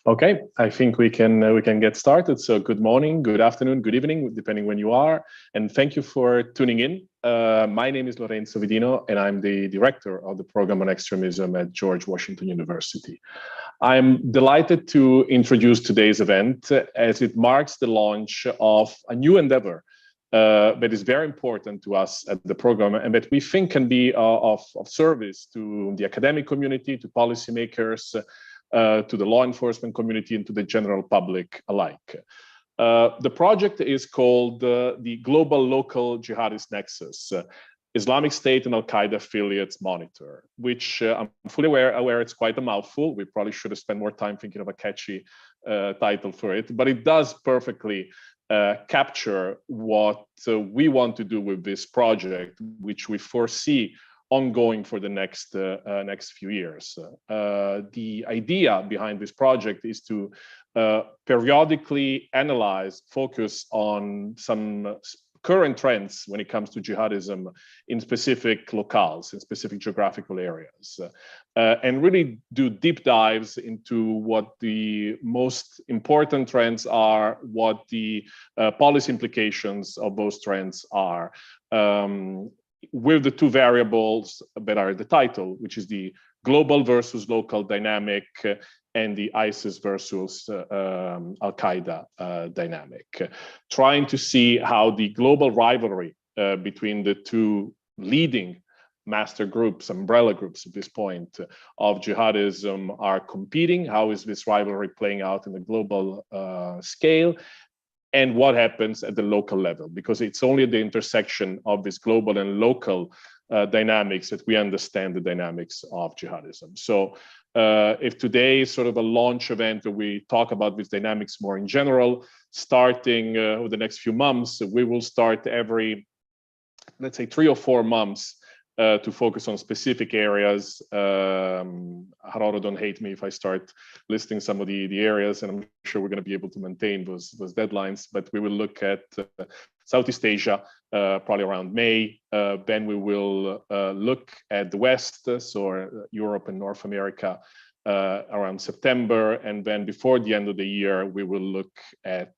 Okay, I think we can get started. So good morning, good afternoon, good evening, depending when you are. And thank you for tuning in. My name is Lorenzo Vidino, and I'm the director of the program on extremism at George Washington University. I'm delighted to introduce today's event as it marks the launch of a new endeavor that is very important to us at the program and that we think can be of service to the academic community, to policymakers, to the law enforcement community, and to the general public alike. The project is called the Global Local Jihadist Nexus, Islamic State and Al-Qaeda Affiliates Monitor, which I'm fully aware it's quite a mouthful. We probably should have spent more time thinking of a catchy title for it, but it does perfectly capture what we want to do with this project, which we foresee ongoing for the next few years. The idea behind this project is to periodically analyze, focus on some current trends when it comes to jihadism in specific locales, in specific geographical areas, and really do deep dives into what the most important trends are, what the policy implications of those trends are, with the two variables that are the title, which is the global versus local dynamic and the ISIS versus Al-Qaeda dynamic, trying to see how the global rivalry between the two leading master groups, umbrella groups at this point of jihadism are competing. How is this rivalry playing out in the global scale? And what happens at the local level, because it's only at the intersection of this global and local dynamics that we understand the dynamics of jihadism. So if today is sort of a launch event where we talk about these dynamics more in general, starting over the next few months, we will start every, let's say, 3 or 4 months to focus on specific areas. Hararo, don't hate me if I start listing some of the areas, and I'm sure we're going to be able to maintain those deadlines, but we will look at Southeast Asia, probably around May. Then we will look at the West, so Europe and North America, around September, and then before the end of the year, we will look at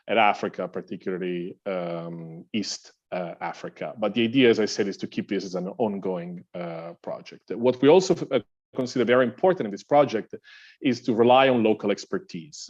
Africa, particularly East Africa. But the idea, as I said, is to keep this as an ongoing project. What we also consider very important in this project is to rely on local expertise,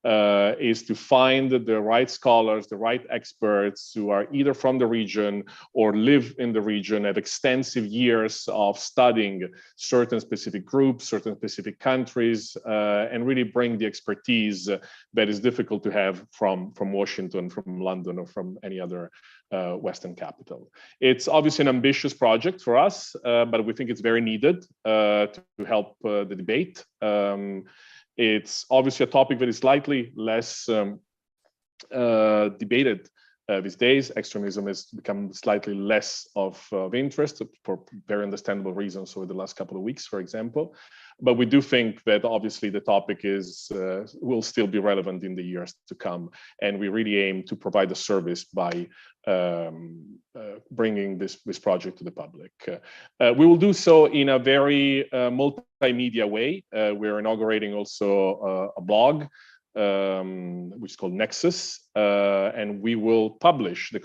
is to find the right scholars, the right experts who are either from the region or live in the region, have extensive years of studying certain specific groups, certain specific countries, and really bring the expertise that is difficult to have from Washington, from London, or from any other Western capital. It's obviously an ambitious project for us, but we think it's very needed to help the debate. It's obviously a topic that is slightly less debated these days. Extremism has become slightly less of interest for very understandable reasons over the last couple of weeks, for example. But we do think that obviously the topic will still be relevant in the years to come, and we really aim to provide a service by bringing this project to the public. We will do so in a very multimedia way. We're inaugurating also a blog, which is called Nexus, and we will publish the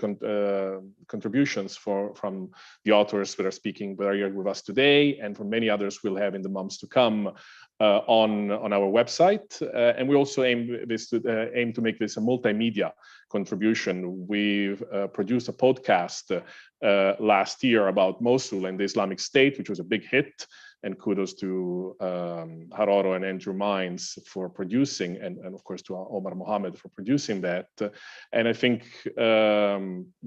contributions from the authors that are speaking, that are here with us today, and from many others we'll have in the months to come on our website. And we also aim to make this a multimedia contribution. We've produced a podcast last year about Mosul and the Islamic State, which was a big hit. And kudos to Hararo and Andrew Mines for producing, and of course to Omar Mohammed for producing that. And I think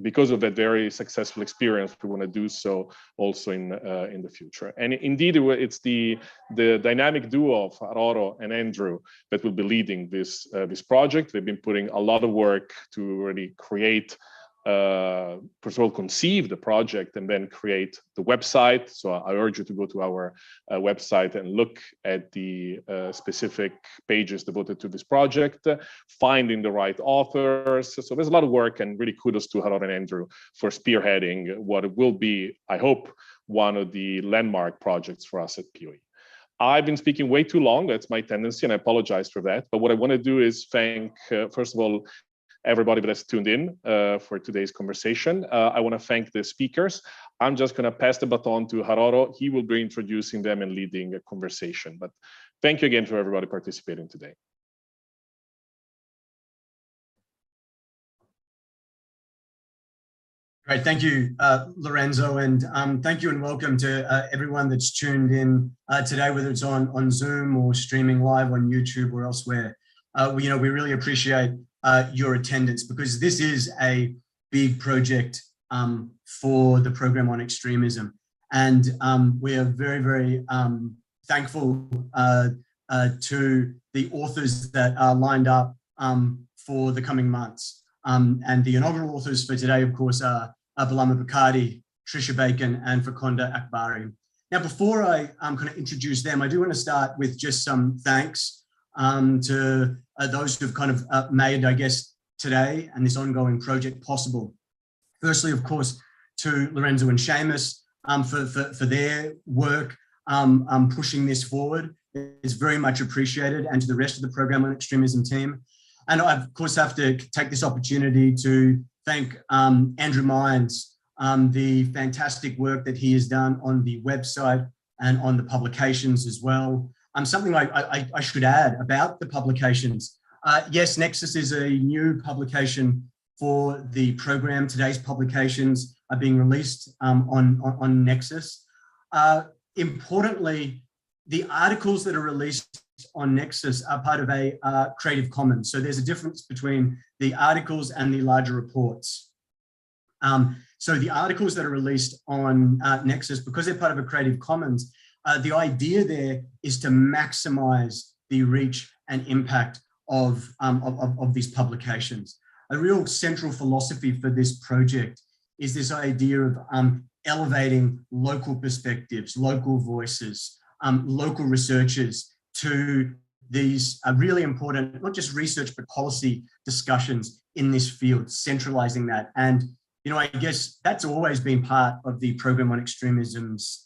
because of that very successful experience, we want to do so also in the future. And indeed, it's the dynamic duo of Hararo and Andrew that will be leading this project. They've been putting a lot of work to really create, first of all, conceive the project and then create the website. So I urge you to go to our website and look at the specific pages devoted to this project, finding the right authors. So there's a lot of work, and really kudos to Hararo and Andrew for spearheading what will be, I hope, one of the landmark projects for us at POE. I've been speaking way too long. That's my tendency, and I apologize for that. But what I want to do is thank, first of all, everybody that has tuned in for today's conversation. I want to thank the speakers. I'm just going to pass the baton to Haroro. He will be introducing them and leading a conversation. But thank you again for everybody participating today. Great, thank you, Lorenzo, and thank you and welcome to everyone that's tuned in today, whether it's on Zoom or streaming live on YouTube or elsewhere. We really appreciate your attendance, because this is a big project for the program on extremism, and we are very, very thankful to the authors that are lined up for the coming months. And the inaugural authors for today, of course, are Balama Bakari, Trisha Bacon, and Fakonda Akbari. Now, before I kind of introduce them, I do want to start with just some thanks to those who've kind of made, I guess, today and this ongoing project possible. Firstly, of course, to Lorenzo and Seamus for their work pushing this forward. It's very much appreciated, and to the rest of the Program on Extremism team. And I, of course, have to take this opportunity to thank Andrew Mines, the fantastic work that he has done on the website and on the publications as well. Something I should add about the publications. Yes, Nexus is a new publication for the program. Today's publications are being released on Nexus. Importantly, the articles that are released on Nexus are part of a Creative Commons. So there's a difference between the articles and the larger reports. So the articles that are released on Nexus, because they're part of a Creative Commons, the idea there is to maximize the reach and impact of these publications. A real central philosophy for this project is this idea of elevating local perspectives, local voices, local researchers to these really important, not just research, but policy discussions in this field, centralizing that. And, I guess that's always been part of the Program on Extremism's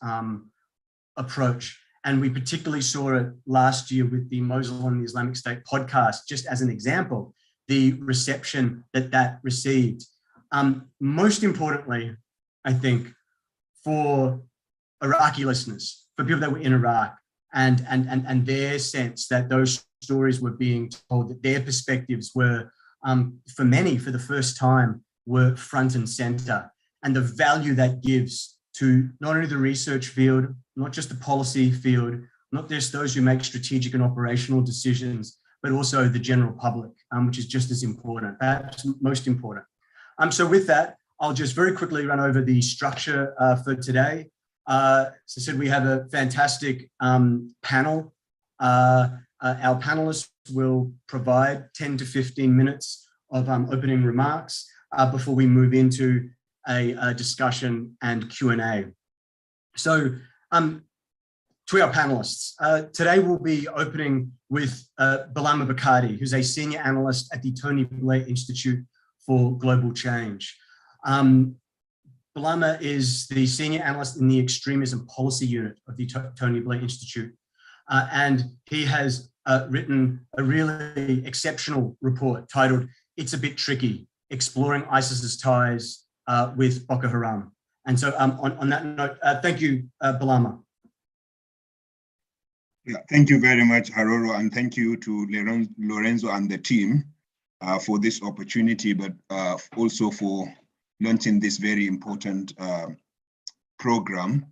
approach. And we particularly saw it last year with the Mosul and the Islamic State podcast, just as an example, the reception that received. Most importantly, I think, for Iraqi listeners, for people that were in Iraq, and their sense that those stories were being told, that their perspectives were, for many, for the first time, were front and center, and the value that gives to not only the research field, not just the policy field, not just those who make strategic and operational decisions, but also the general public, which is just as important, perhaps most important. So with that, I'll just very quickly run over the structure for today. As I said, we have a fantastic panel. Our panelists will provide 10 to 15 minutes of opening remarks before we move into a discussion and Q&A. So to our panelists, today we'll be opening with Balama Bakari, who's a senior analyst at the Tony Blair Institute for Global Change. Balama is the senior analyst in the Extremism Policy Unit of the Tony Blair Institute. And he has written a really exceptional report titled, "It's a Bit Tricky, Exploring ISIS's Ties with Boko Haram." And so on that note, thank you, Balama. Yeah, thank you very much, Haroro, and thank you to Lorenzo and the team for this opportunity, but also for launching this very important program,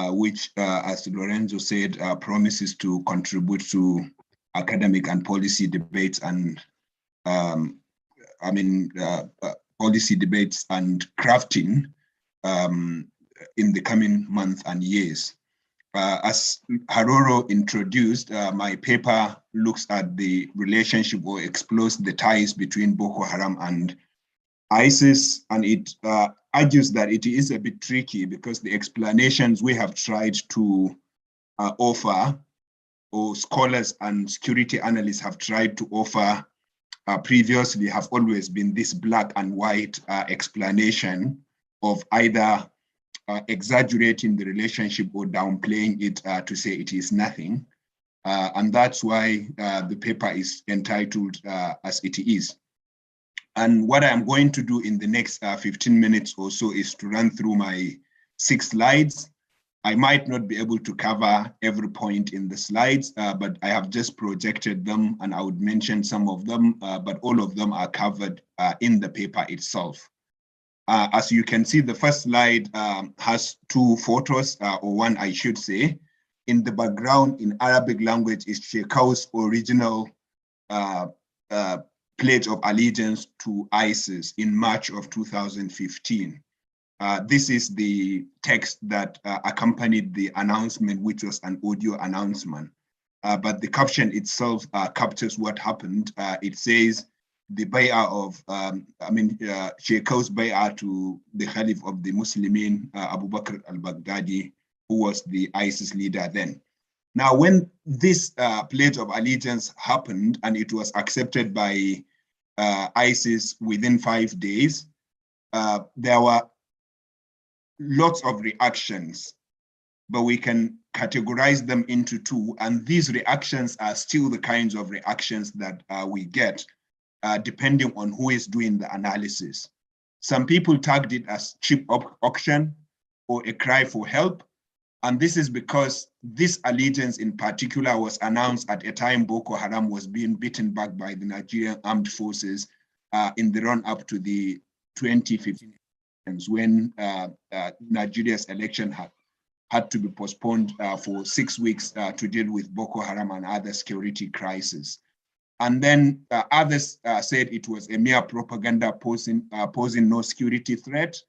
which, as Lorenzo said, promises to contribute to academic and policy debates and policy debates and crafting in the coming months and years. As Haroro introduced, my paper looks at the relationship or explores the ties between Boko Haram and ISIS, and it argues that it is a bit tricky because the explanations we have tried to offer, or scholars and security analysts have tried to offer previously, have always been this black and white explanation of either exaggerating the relationship or downplaying it to say it is nothing. And that's why the paper is entitled as it is. And what I'm going to do in the next 15 minutes or so is to run through my 6 slides. I might not be able to cover every point in the slides, but I have just projected them and I would mention some of them, but all of them are covered in the paper itself. As you can see, the first slide has 2 photos, or one I should say. In the background in Arabic language is Shekau's original pledge of allegiance to ISIS in March of 2015. This is the text that accompanied the announcement, which was an audio announcement. But the caption itself captures what happened. It says the bay'ah of, Shekau's bay'ah to the Caliph of the Muslimin, Abu Bakr al-Baghdadi, who was the ISIS leader then. Now, when this pledge of allegiance happened and it was accepted by ISIS within 5 days, there were lots of reactions, but we can categorize them into 2. And these reactions are still the kinds of reactions that we get, depending on who is doing the analysis. Some people tagged it as cheap auction or a cry for help. And this is because this allegiance in particular was announced at a time Boko Haram was being beaten back by the Nigerian armed forces in the run-up to the 2015 when Nigeria's election had to be postponed for 6 weeks to deal with Boko Haram and other security crises. And then others said it was a mere propaganda posing no security threat.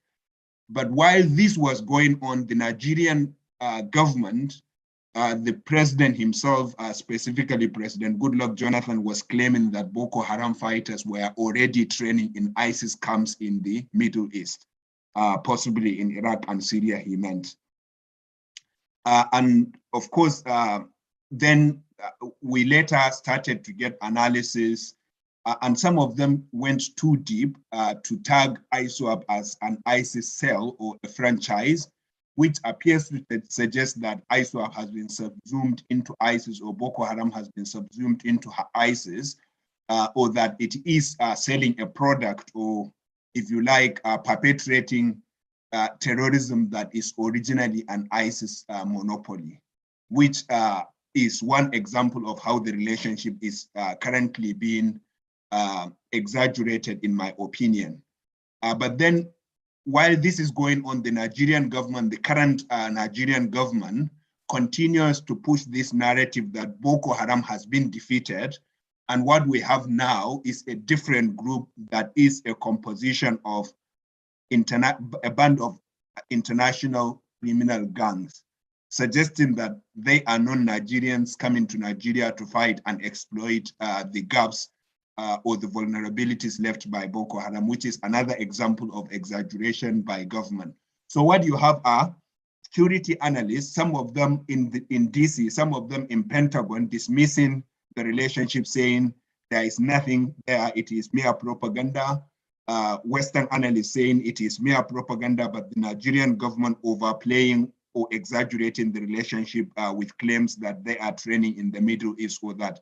But while this was going on, the Nigerian government, the president himself, specifically President Goodluck Jonathan, was claiming that Boko Haram fighters were already training in ISIS camps in the Middle East, possibly in Iraq and Syria, he meant. And of course, then we later started to get analysis, and some of them went too deep to tag ISWAP as an ISIS cell or a franchise, which appears to suggest that ISWAP has been subsumed into ISIS, or Boko Haram has been subsumed into ISIS, or that it is selling a product, or if you like, perpetrating terrorism that is originally an ISIS monopoly, which is one example of how the relationship is currently being exaggerated, in my opinion. But then, while this is going on, the Nigerian government, the current Nigerian government, continues to push this narrative that Boko Haram has been defeated. And what we have now is a different group that is a composition of a band of international criminal gangs, suggesting that they are non-Nigerians coming to Nigeria to fight and exploit the gaps or the vulnerabilities left by Boko Haram, which is another example of exaggeration by government. So what you have are security analysts, some of them in DC, some of them in Pentagon, dismissing the relationship, saying there is nothing there, it is mere propaganda. Western analysts saying it is mere propaganda, but the Nigerian government overplaying or exaggerating the relationship with claims that they are training in the Middle East, or that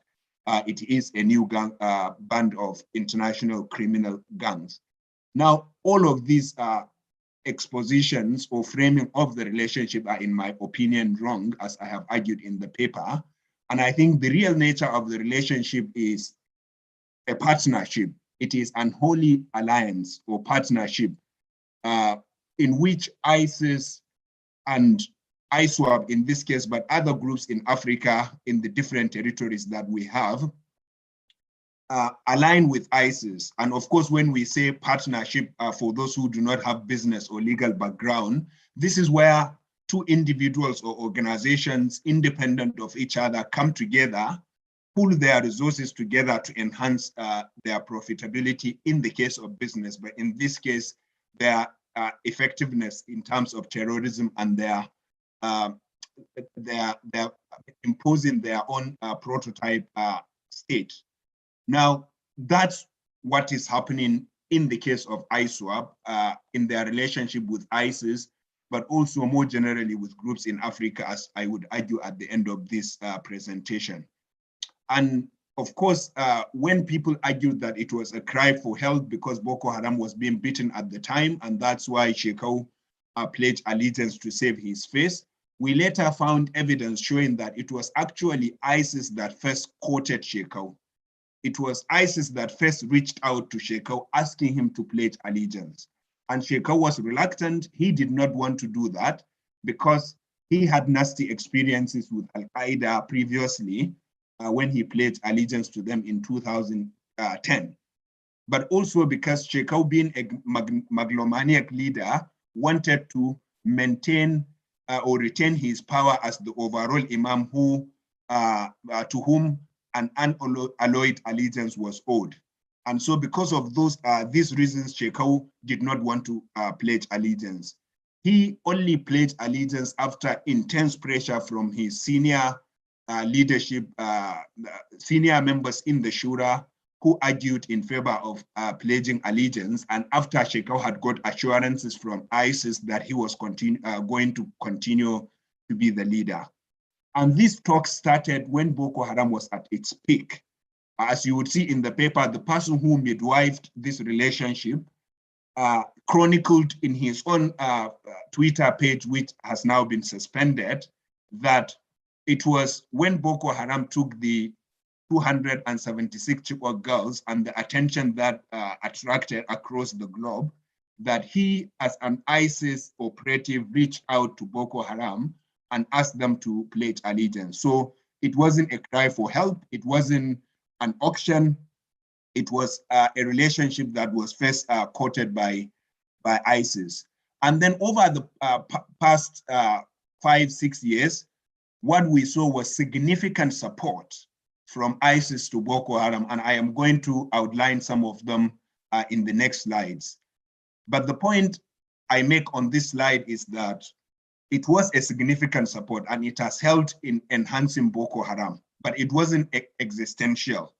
it is a new band of international criminal gangs. Now, all of these expositions or framing of the relationship are, in my opinion, wrong, as I have argued in the paper. And I think the real nature of the relationship is a partnership. It is an unholy alliance or partnership in which ISIS and ISWAP in this case, but other groups in Africa, in the different territories that we have, align with ISIS. And of course, when we say partnership, for those who do not have business or legal background, this is where 2 individuals or organizations independent of each other come together, pool their resources together to enhance their profitability in the case of business, but in this case, their effectiveness in terms of terrorism, and their imposing their own prototype state. Now, that's what is happening in the case of ISWAP in their relationship with ISIS. but also more generally with groups in Africa, as I would argue at the end of this presentation. And of course, when people argued that it was a cry for help because Boko Haram was being beaten at the time, and that's why Shekau pledged allegiance to save his face, we later found evidence showing that it was actually ISIS that first courted Shekau. It was ISIS that first reached out to Shekau, asking him to pledge allegiance. And Shekau was reluctant. He did not want to do that because he had nasty experiences with Al-Qaeda previously when he pledged allegiance to them in 2010. But also because Shekau, being a megalomaniac leader, wanted to maintain or retain his power as the overall imam who, to whom an unalloyed allegiance was owed. And so because of these reasons, Shekau did not want to pledge allegiance. He only pledged allegiance after intense pressure from his senior leadership, senior members in the Shura, who argued in favor of pledging allegiance, and after Shekau had got assurances from ISIS that he was going to continue to be the leader. And this talk started when Boko Haram was at its peak. As you would see in the paper, the person who midwifed this relationship chronicled in his own Twitter page, which has now been suspended, that it was when Boko Haram took the 276 Chibok girls and the attention that attracted across the globe, that he, as an ISIS operative, reached out to Boko Haram and asked them to pledge allegiance. So it wasn't a cry for help. It wasn't an auction. It was a relationship that was first courted by ISIS. And then over the past 5-6 years, what we saw was significant support from ISIS to Boko Haram, and I am going to outline some of them in the next slides. But the point I make on this slide is that it was a significant support and it has helped in enhancing Boko Haram, but it wasn't existential.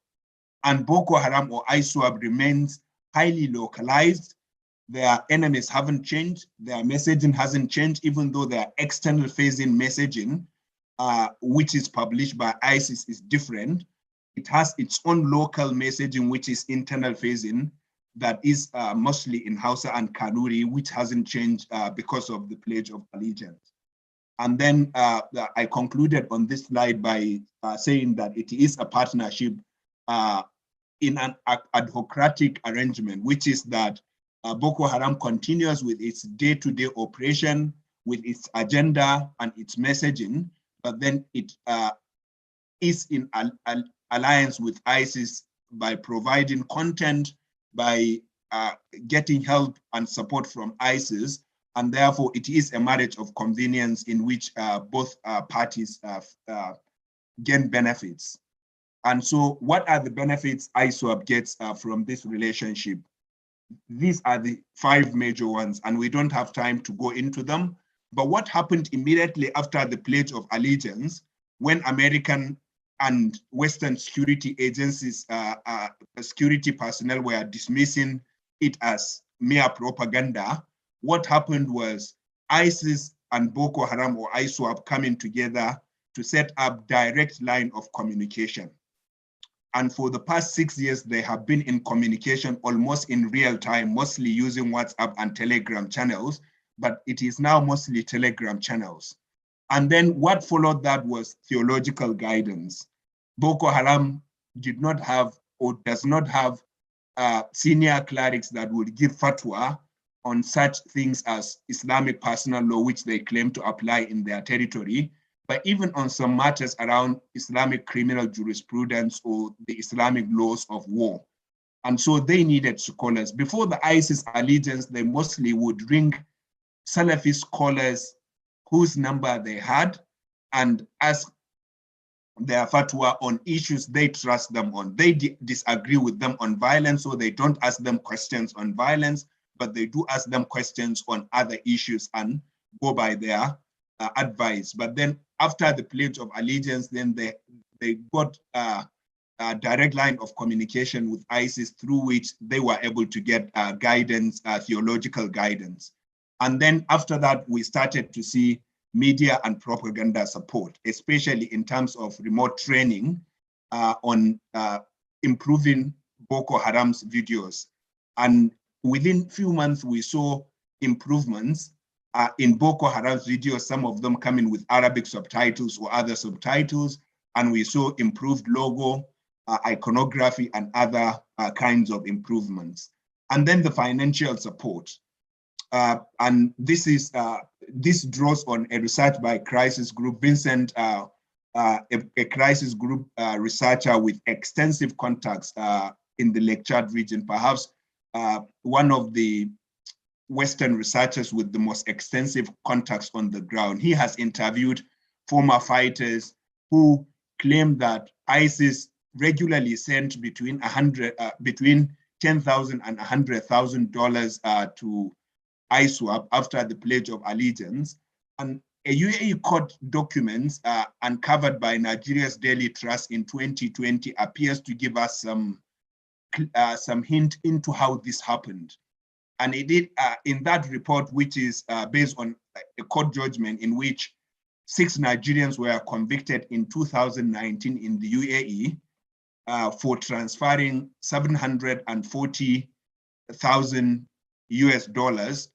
And Boko Haram or ISWAP remains highly localized. Their enemies haven't changed. Their messaging hasn't changed, even though their external facing messaging, which is published by ISIS, is different. It has its own local messaging, which is internal facing, that is mostly in Hausa and Kanuri, which hasn't changed because of the Pledge of Allegiance. And then I concluded on this slide by saying that it is a partnership in an adhocratic arrangement, which is that Boko Haram continues with its day-to-day operation, with its agenda and its messaging, but then it is in alliance with ISIS by providing content, by getting help and support from ISIS, and therefore it is a marriage of convenience in which both parties gain benefits. And so what are the benefits ISWAP gets from this relationship? These are the 5 major ones, and we don't have time to go into them. But what happened immediately after the Pledge of Allegiance, when American and Western security agencies, security personnel were dismissing it as mere propaganda, what happened was ISIS and Boko Haram or ISWAP coming together to set up direct line of communication. And for the past 6 years, they have been in communication almost in real time, mostly using WhatsApp and Telegram channels, but it is now mostly Telegram channels. And then what followed that was theological guidance. Boko Haram did not have or does not have senior clerics that would give fatwa on such things as Islamic personal law, which they claim to apply in their territory, but even on some matters around Islamic criminal jurisprudence or the Islamic laws of war. And so they needed scholars. Before the ISIS allegiance, they mostly would ring Salafi scholars whose number they had and ask their fatwa on issues they trust them on. They disagree with them on violence, so they don't ask them questions on violence, but they do ask them questions on other issues and go by their advice. But then after the Pledge of Allegiance, then they got a direct line of communication with ISIS through which they were able to get guidance, theological guidance. And then after that, we started to see media and propaganda support, especially in terms of remote training on improving Boko Haram's videos. And within few months, we saw improvements in Boko Haram's videos, some of them coming with Arabic subtitles or other subtitles, and we saw improved logo, iconography, and other kinds of improvements. And then the financial support. And this draws on a research by Crisis Group. Vincent, a Crisis Group researcher with extensive contacts in the Lake Chad region, perhaps one of the Western researchers with the most extensive contacts on the ground. He has interviewed former fighters who claim that ISIS regularly sent between $10,000 and $100,000 to ISWAP after the Pledge of Allegiance. And a UAE court documents uncovered by Nigeria's Daily Trust in 2020 appears to give us some hint into how this happened. And it did in that report, which is based on a court judgment in which 6 Nigerians were convicted in 2019 in the UAE for transferring $740,000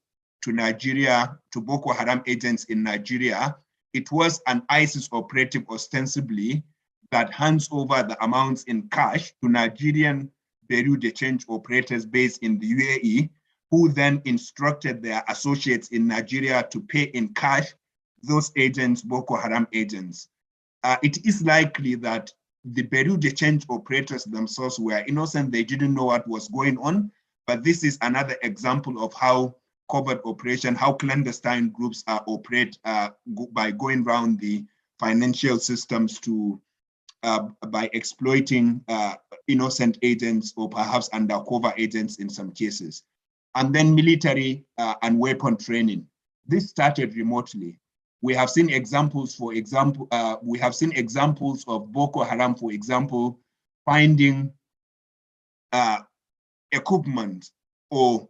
to Nigeria, to Boko Haram agents in Nigeria. It was an ISIS operative ostensibly that hands over the amounts in cash to Nigerian Bureau de Change operators based in the UAE, who then instructed their associates in Nigeria to pay in cash those agents, Boko Haram agents. It is likely that the Bureau de Change operators themselves were innocent. They didn't know what was going on, but this is another example of how covert operation, how clandestine groups operate by going around the financial systems to by exploiting innocent agents or perhaps undercover agents in some cases. And then military and weapon training. This started remotely. We have seen examples, of Boko Haram, for example, finding equipment or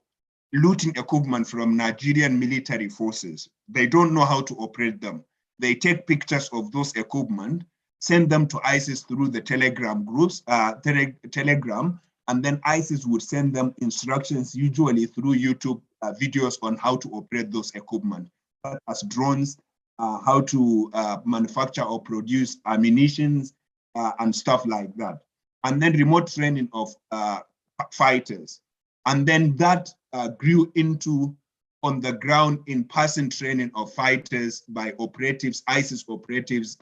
looting equipment from Nigerian military forces. They don't know how to operate them. They take pictures of those equipment, send them to ISIS through the Telegram groups, Telegram, and then ISIS would send them instructions, usually through YouTube videos on how to operate those equipment, as drones, how to manufacture or produce ammunitions and stuff like that. And then remote training of fighters. And then that grew into on the ground in-person training of fighters by operatives, ISIS operatives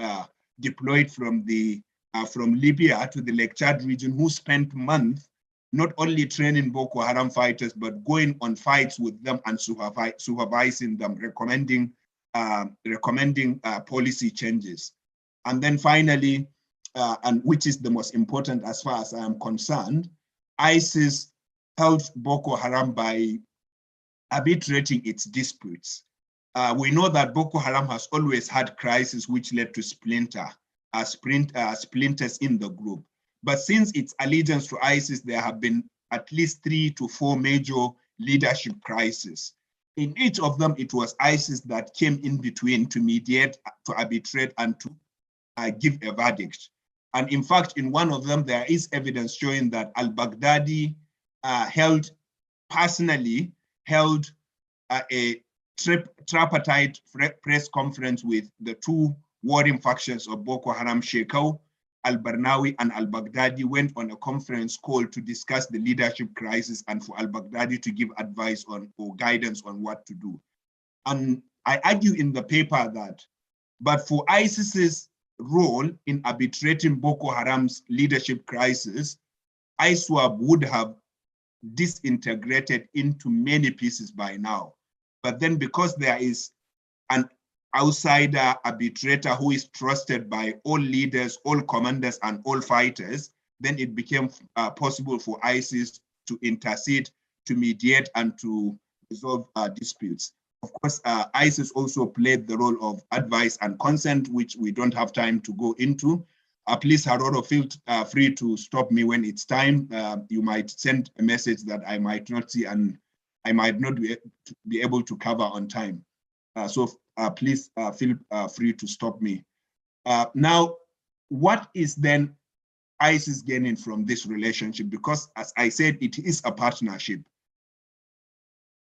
deployed from Libya to the Lake Chad region, who spent months not only training Boko Haram fighters, but going on fights with them and supervising them, recommending policy changes. And then finally, and which is the most important as far as I am concerned, ISIS helped Boko Haram by arbitrating its disputes. We know that Boko Haram has always had crises which led to splinters in the group. But since its allegiance to ISIS, there have been at least 3 to 4 major leadership crises. In each of them, it was ISIS that came in between to mediate, to arbitrate, and to give a verdict. And in fact, in one of them, there is evidence showing that al-Baghdadi personally held a tripartite press conference with the 2 warring factions of Boko Haram, Shekau, al-Barnawi, and al-Baghdadi went on a conference call to discuss the leadership crisis and for al-Baghdadi to give advice on or guidance on what to do. And I argue in the paper that, but for ISIS's role in arbitrating Boko Haram's leadership crisis, ISWAP would have disintegrated into many pieces by now. But then because there is an outsider arbitrator who is trusted by all leaders, all commanders, and all fighters, then it became possible for ISIS to intercede, to mediate, and to resolve disputes. Of course, ISIS also played the role of advice and consent, which we don't have time to go into. Please, Haroro, feel free to stop me when it's time. You might send a message that I might not see, and I might not be able to cover on time. So please feel free to stop me. Now, what is then ISIS gaining from this relationship? Because as I said, it is a partnership.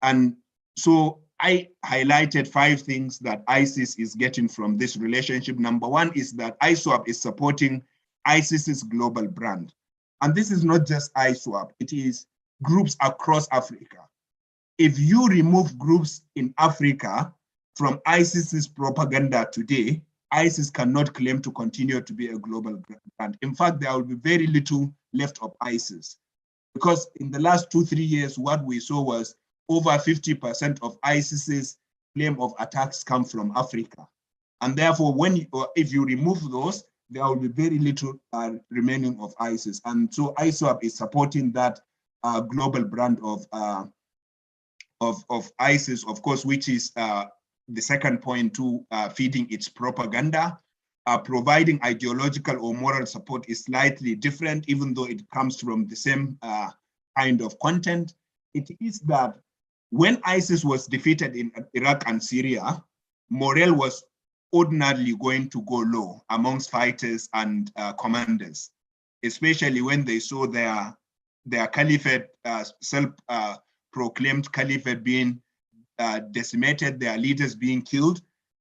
And so I highlighted 5 things that ISIS is getting from this relationship. Number 1 is that ISWAP is supporting ISIS's global brand. And this is not just ISWAP, it is groups across Africa. If you remove groups in Africa from ISIS's propaganda today, ISIS cannot claim to continue to be a global brand. In fact, there will be very little left of ISIS. Because in the last 2-3 years, what we saw was over 50% of ISIS's claim of attacks come from Africa. And therefore, if you remove those, there will be very little remaining of ISIS. And so ISWAP is supporting that global brand of ISIS, of course, which is the second point to feeding its propaganda. Providing ideological or moral support is slightly different, even though it comes from the same kind of content. It is that when ISIS was defeated in Iraq and Syria, morale was ordinarily going to go low amongst fighters and commanders, especially when they saw their caliphate, self-proclaimed caliphate being decimated, their leaders being killed.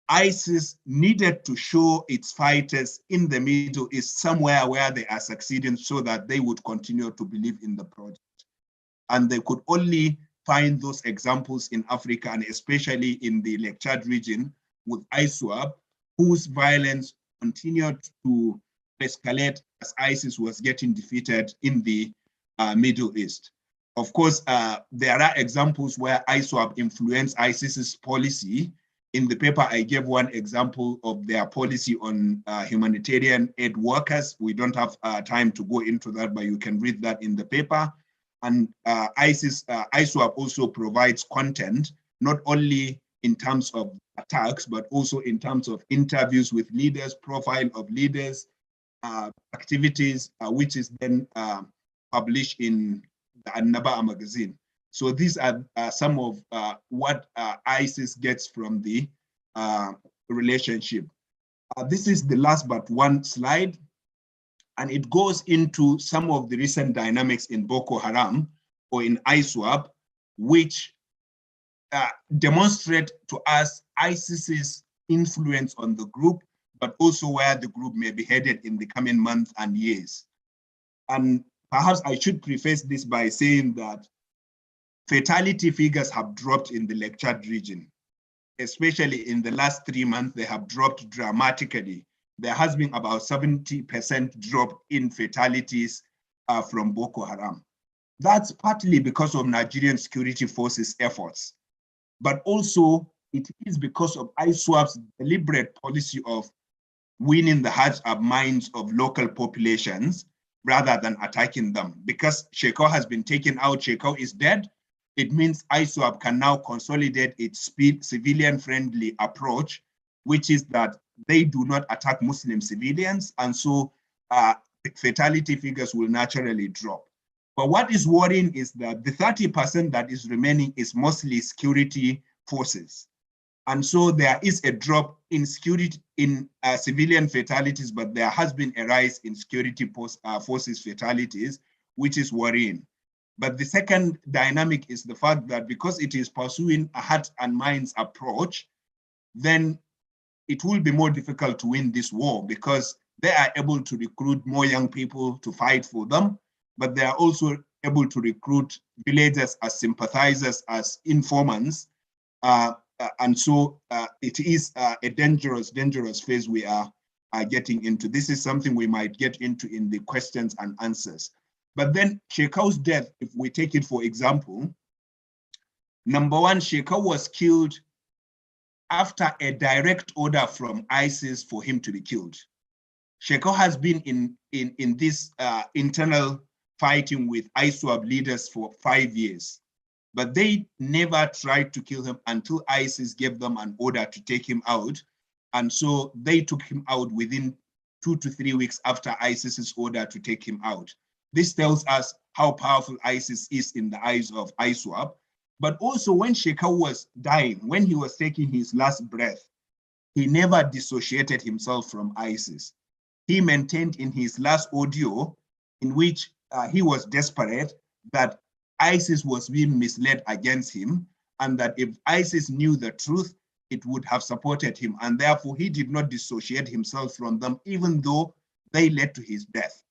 ISIS needed to show its fighters in the Middle East somewhere where they are succeeding so that they would continue to believe in the project. And they could only find those examples in Africa, and especially in the Lake Chad region with ISWAP, whose violence continued to escalate as ISIS was getting defeated in the Middle East. Of course, there are examples where ISWAP influenced ISIS's policy. In the paper, I gave one example of their policy on humanitarian aid workers. We don't have time to go into that, but you can read that in the paper. And ISWAP also provides content, not only in terms of attacks, but also in terms of interviews with leaders, profile of leaders, activities, which is then published in the An-Naba magazine. So these are some of what ISIS gets from the relationship. This is the last but one slide, and it goes into some of the recent dynamics in Boko Haram or in ISWAP, which demonstrate to us ISIS's influence on the group, but also where the group may be headed in the coming months and years. And perhaps I should preface this by saying that fatality figures have dropped in the Lake Chad region, especially in the last 3 months. They have dropped dramatically. There has been about 70% drop in fatalities from Boko Haram. That's partly because of Nigerian security forces' efforts, but also it is because of ISWAP's deliberate policy of winning the hearts and minds of local populations rather than attacking them. Because Shekau has been taken out, Shekau is dead, it means ISWAP can now consolidate its civilian-friendly approach, which is that they do not attack Muslim civilians, and so fatality figures will naturally drop. But what is worrying is that the 30% that is remaining is mostly security forces. And so there is a drop in security in civilian fatalities, but there has been a rise in security forces fatalities, which is worrying. But the second dynamic is the fact that because it is pursuing a heart and minds approach, then it will be more difficult to win this war because they are able to recruit more young people to fight for them, but they are also able to recruit villagers as sympathizers, as informants. And so it is a dangerous phase we are getting into. This is something we might get into in the questions and answers. But then Shekau's death, if we take it for example, number one, Shekau was killed after a direct order from ISIS for him to be killed. Shekau has been in this internal fighting with ISWAP leaders for 5 years, but they never tried to kill him until ISIS gave them an order to take him out. And so they took him out within 2 to 3 weeks after ISIS's order to take him out. This tells us how powerful ISIS is in the eyes of ISWAP. But also when Shekau was dying, when he was taking his last breath, he never dissociated himself from ISIS. He maintained in his last audio, in which he was desperate, that ISIS was being misled against him, and that if ISIS knew the truth, it would have supported him. And therefore, he did not dissociate himself from them, even though they led to his death.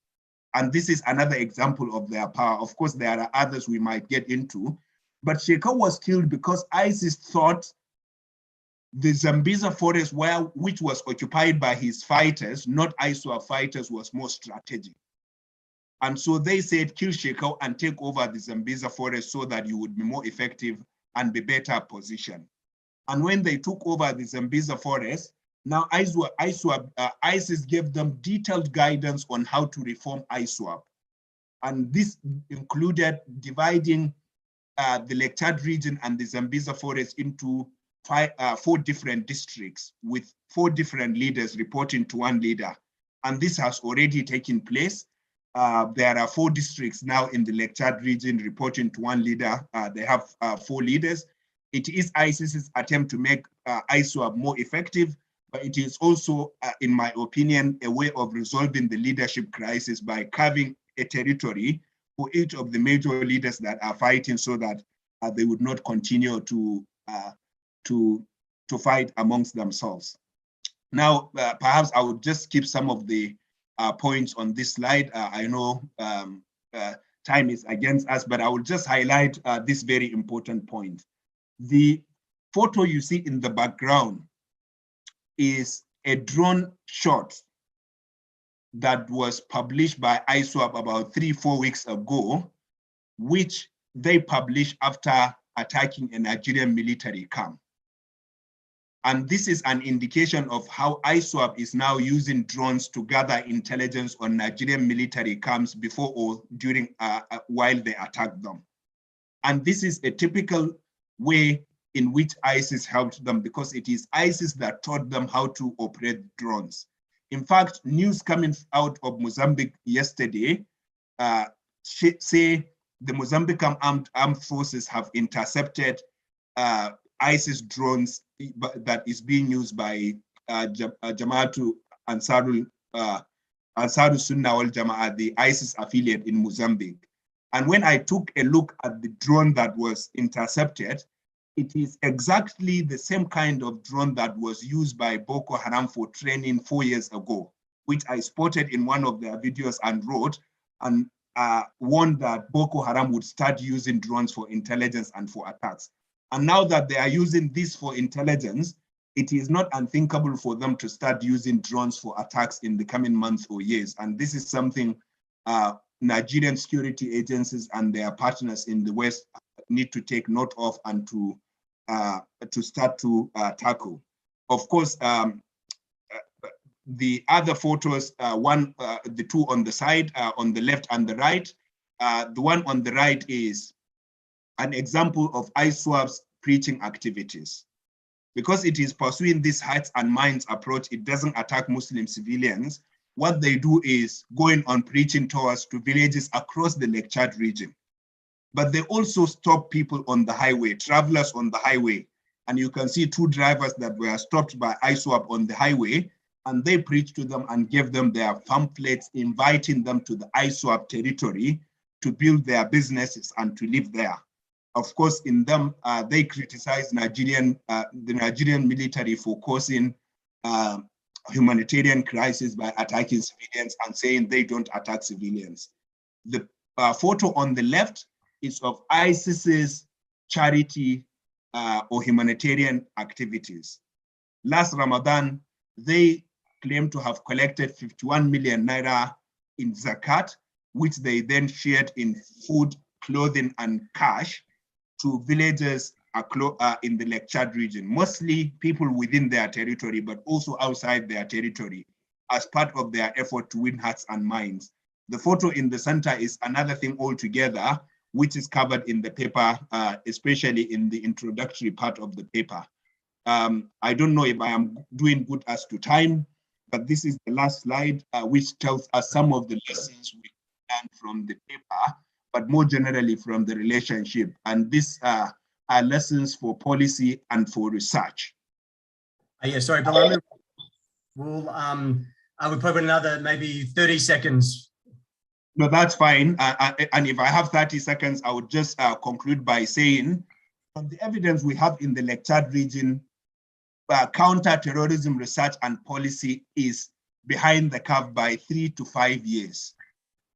And this is another example of their power. Of course, there are others we might get into, but Shekau was killed because ISIS thought the Zambiza forest, which was occupied by his fighters, not ISWAP fighters, was more strategic. And so they said, kill Shekau and take over the Zambiza forest so that you would be more effective and be better positioned. And when they took over the Zambiza forest, now ISIS gave them detailed guidance on how to reform ISWAP. And this included dividing the Lake Chad region and the Zambiza forest into 4 different districts with 4 different leaders reporting to one leader. And this has already taken place. There are 4 districts now in the Lake Chad region reporting to one leader. They have 4 leaders. It is ISIS's attempt to make ISWAP more effective, but it is also, in my opinion, a way of resolving the leadership crisis by carving a territory for each of the major leaders that are fighting, so that they would not continue to fight amongst themselves. Now, perhaps I would just skip some of the points on this slide. I know time is against us, but I will just highlight this very important point. The photo you see in the background is a drone shot that was published by ISWAP about 3-4 weeks ago, which they published after attacking a Nigerian military camp. And this is an indication of how ISWAP is now using drones to gather intelligence on Nigerian military camps before or during, while they attack them. And this is a typical way in which ISIS helped them, because it is ISIS that taught them how to operate drones. In fact, news coming out of Mozambique yesterday say the Mozambican armed forces have intercepted ISIS drones that is being used by Jama'atu Ansarul Sunnah wal Jama'ah, the ISIS affiliate in Mozambique. And when I took a look at the drone that was intercepted, it is exactly the same kind of drone that was used by Boko Haram for training 4 years ago, which I spotted in one of their videos and wrote and warned that Boko Haram would start using drones for intelligence and for attacks. And now that they are using this for intelligence, it is not unthinkable for them to start using drones for attacks in the coming months or years. And this is something Nigerian security agencies and their partners in the West need to take note of and to start to tackle. Of course, the other photos, the 2 on the side, on the left and the right, the one on the right is an example of ISWAP's preaching activities. Because it is pursuing this hearts and minds approach, it doesn't attack Muslim civilians. What they do is going on preaching tours to villages across the Lake Chad region. But they also stop people on the highway, travelers on the highway. And you can see 2 drivers that were stopped by ISWAP on the highway, and they preached to them and gave them their pamphlets, inviting them to the ISWAP territory to build their businesses and to live there. Of course, in them, they criticized the Nigerian military for causing humanitarian crisis by attacking civilians and saying they don't attack civilians. The photo on the left is of ISIS's charity or humanitarian activities. Last Ramadan, they claimed to have collected 51 million naira in zakat, which they then shared in food, clothing, and cash to villagers in the Lake Chad region, mostly people within their territory, but also outside their territory, as part of their effort to win hearts and minds. The photo in the center is another thing altogether, which is covered in the paper, especially in the introductory part of the paper. I don't know if I am doing good as to time, but this is the last slide, which tells us some of the lessons we learned from the paper, but more generally from the relationship. And this lessons for policy and for research. Yeah, sorry, Balama. We'll probably another maybe 30 seconds. No, that's fine. And if I have 30 seconds, I would just conclude by saying, from the evidence we have in the lectured region, counter-terrorism research and policy is behind the curve by 3 to 5 years.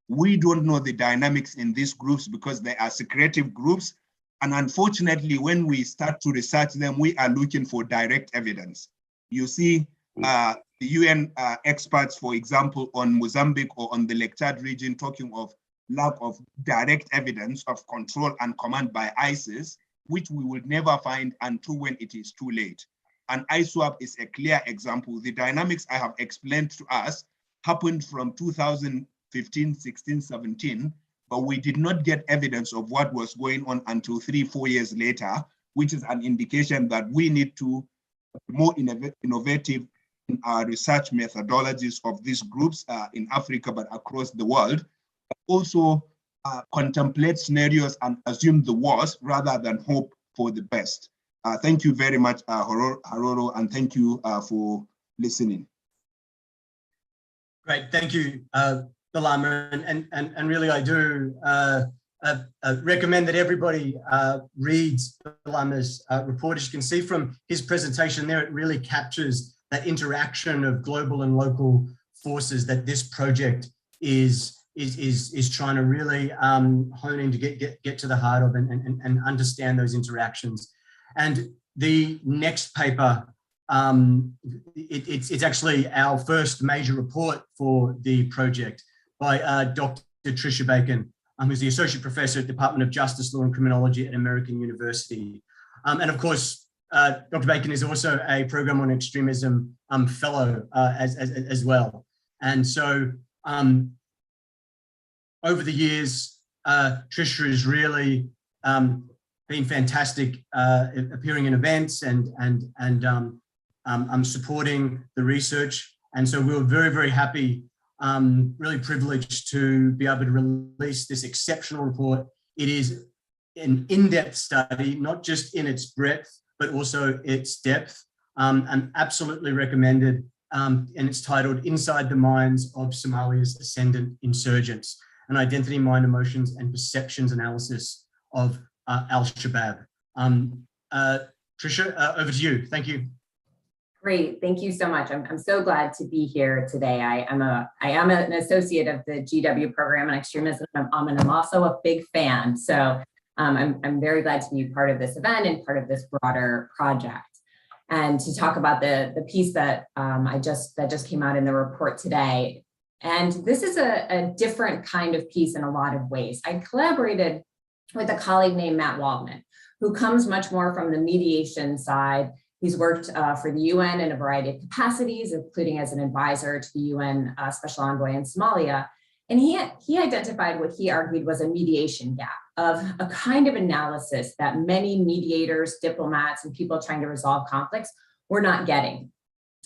We don't know the dynamics in these groups because they are secretive groups. And unfortunately, when we start to research them, we are looking for direct evidence. You see, the UN experts, for example, on Mozambique or on the lectured region, talking of lack of direct evidence of control and command by ISIS, which we will never find until when it is too late. And ISWAP is a clear example. The dynamics I have explained to us happened from 2015, 16, 17, but we did not get evidence of what was going on until 3-4 years later, which is an indication that we need to be more innovative in our research methodologies of these groups in Africa, but across the world. Also contemplate scenarios and assume the worst rather than hope for the best. Thank you very much, Haroro, and thank you for listening. Great, thank you, Balama, and really I do recommend that everybody reads Balama's report. As you can see from his presentation there, it really captures that interaction of global and local forces that this project is trying to really hone in to get to the heart of and understand those interactions. And the next paper, it's actually our first major report for the project by Dr. Tricia Bacon, who's the Associate Professor at the Department of Justice, Law and Criminology at American University. And of course, Dr. Bacon is also a Program on Extremism fellow as well. And so over the years, Tricia has really been fantastic appearing in events and supporting the research. And so we were very, very happy, really privileged to be able to release this exceptional report. It is an in-depth study, not just in its breadth, but also its depth, and absolutely recommended. And it's titled Inside the Minds of Somalia's Ascendant Insurgents, an Identity, Mind, Emotions, and Perceptions Analysis of Al-Shabaab. Tricia, over to you. Thank you. Great, thank you so much. I'm so glad to be here today. I am an associate of the GW program on extremism, and I'm also a big fan. So I'm very glad to be part of this event and part of this broader project. And to talk about the piece that that just came out in the report today. And this is a different kind of piece in a lot of ways. I collaborated with a colleague named Matt Waldman, who comes much more from the mediation side. He's worked for the UN in a variety of capacities, including as an advisor to the UN Special Envoy in Somalia. And he identified what he argued was a mediation gap of a kind of analysis that many mediators, diplomats, and people trying to resolve conflicts were not getting.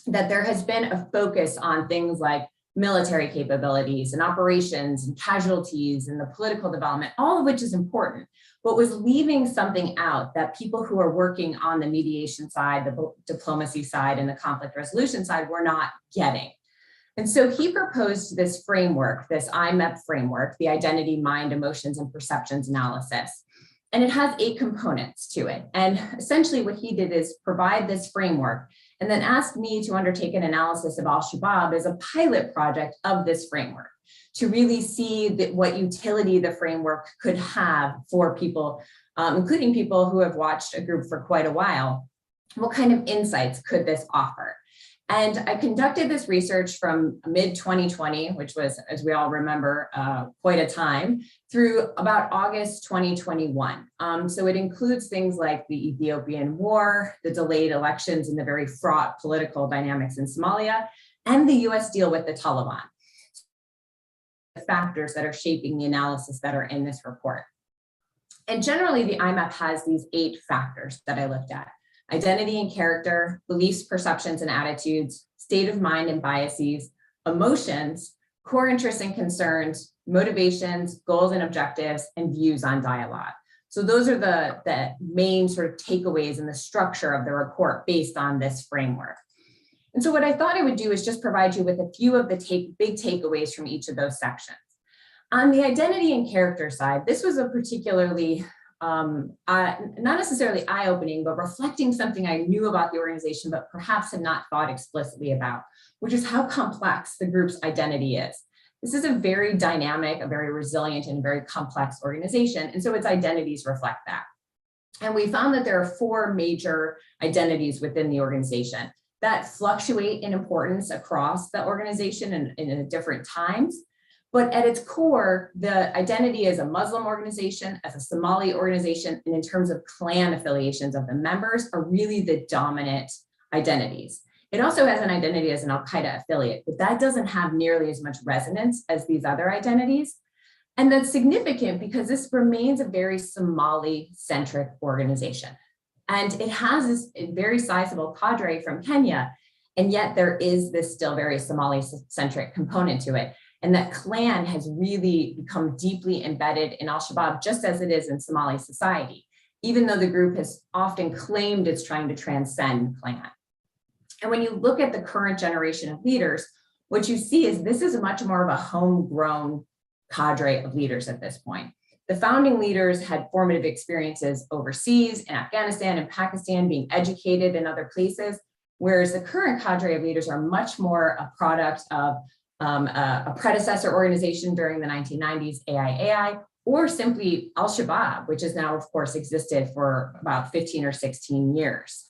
That there has been a focus on things like military capabilities and operations and casualties and the political development, all of which is important, but was leaving something out that people who are working on the mediation side, the diplomacy side, and the conflict resolution side were not getting. And so he proposed this framework, this IMEP framework, the Identity, Mind, Emotions, and Perceptions Analysis. And it has 8 components to it. And essentially what he did is provide this framework and then asked me to undertake an analysis of Al-Shabaab as a pilot project of this framework to really see what utility the framework could have for people, including people who have watched a group for quite a while. What kind of insights could this offer? And I conducted this research from mid-2020, which was, as we all remember, quite a time, through about August 2021. So it includes things like the Ethiopian war, the delayed elections, and the very fraught political dynamics in Somalia, and the US deal with the Taliban. The factors that are shaping the analysis that are in this report. And generally, the IMEP has these 8 factors that I looked at: identity and character, beliefs, perceptions, and attitudes, state of mind and biases, emotions, core interests and concerns, motivations, goals and objectives, and views on dialogue. So those are the main sort of takeaways in the structure of the report based on this framework. And so what I thought I would do is just provide you with a few of the big takeaways from each of those sections. On the identity and character side, this was a particularly, not necessarily eye-opening, but reflecting something I knew about the organization, but perhaps had not thought explicitly about, which is how complex the group's identity is. This is a very dynamic, a very resilient, and very complex organization, and so its identities reflect that. And we found that there are 4 major identities within the organization that fluctuate in importance across the organization and in different times. But at its core, the identity as a Muslim organization, as a Somali organization, and in terms of clan affiliations of the members are really the dominant identities. It also has an identity as an Al-Qaeda affiliate, but that doesn't have nearly as much resonance as these other identities. And that's significant because this remains a very Somali-centric organization. And it has this very sizable cadre from Kenya, and yet there is this still very Somali-centric component to it. And that clan has really become deeply embedded in al-Shabaab, just as it is in Somali society, even though the group has often claimed it's trying to transcend clan. And when you look at the current generation of leaders, what you see is this is much more of a homegrown cadre of leaders at this point. The founding leaders had formative experiences overseas, in Afghanistan and Pakistan, being educated in other places, whereas the current cadre of leaders are much more a product of a predecessor organization during the 1990s, AIAI, or simply al-Shabaab, which has now, of course, existed for about 15 or 16 years.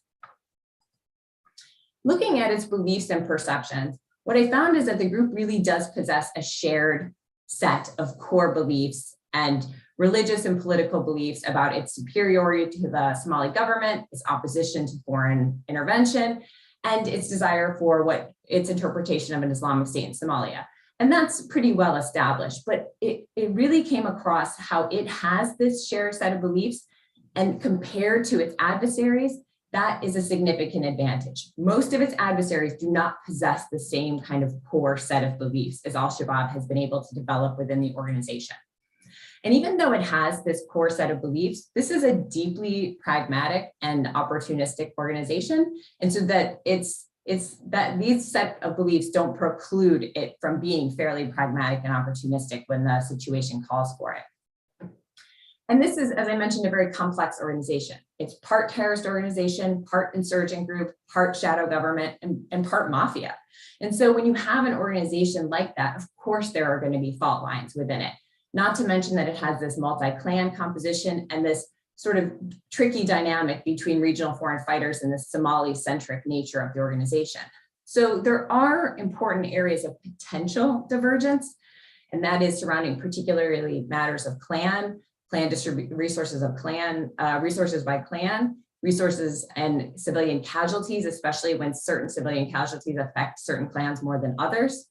Looking at its beliefs and perceptions, what I found is that the group really does possess a shared set of core beliefs and religious and political beliefs about its superiority to the Somali government, its opposition to foreign intervention, and its desire for what its interpretation of an Islamic state in Somalia. And that's pretty well established, but it really came across how it has this shared set of beliefs, and compared to its adversaries, that is a significant advantage. Most of its adversaries do not possess the same kind of core set of beliefs as al-Shabaab has been able to develop within the organization. And even though it has this core set of beliefs, this is a deeply pragmatic and opportunistic organization. And so that it's that these set of beliefs don't preclude it from being fairly pragmatic and opportunistic when the situation calls for it. And this is, as I mentioned, a very complex organization. It's part terrorist organization, part insurgent group, part shadow government, and part mafia. And so when you have an organization like that, of course, there are going to be fault lines within it. Not to mention that it has this multi-clan composition and this sort of tricky dynamic between regional foreign fighters and the Somali-centric nature of the organization. So there are important areas of potential divergence, and that is surrounding particularly matters of clan resources of clan, resources by clan, resources and civilian casualties, especially when certain civilian casualties affect certain clans more than others.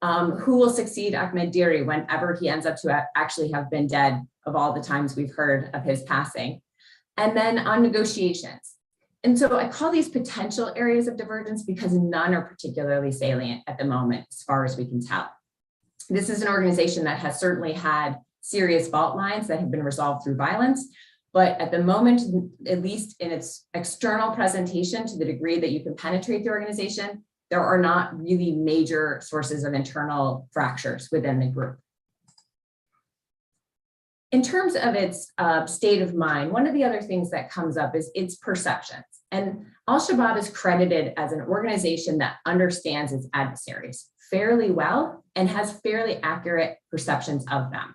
Who will succeed Ahmed Diri whenever he ends up to actually have been dead of all the times we've heard of his passing. And then on negotiations. And so I call these potential areas of divergence because none are particularly salient at the moment, as far as we can tell. This is an organization that has certainly had serious fault lines that have been resolved through violence, but at the moment, at least in its external presentation, to the degree that you can penetrate the organization, there are not really major sources of internal fractures within the group. In terms of its state of mind, one of the other things that comes up is its perceptions. And al-Shabaab is credited as an organization that understands its adversaries fairly well and has fairly accurate perceptions of them.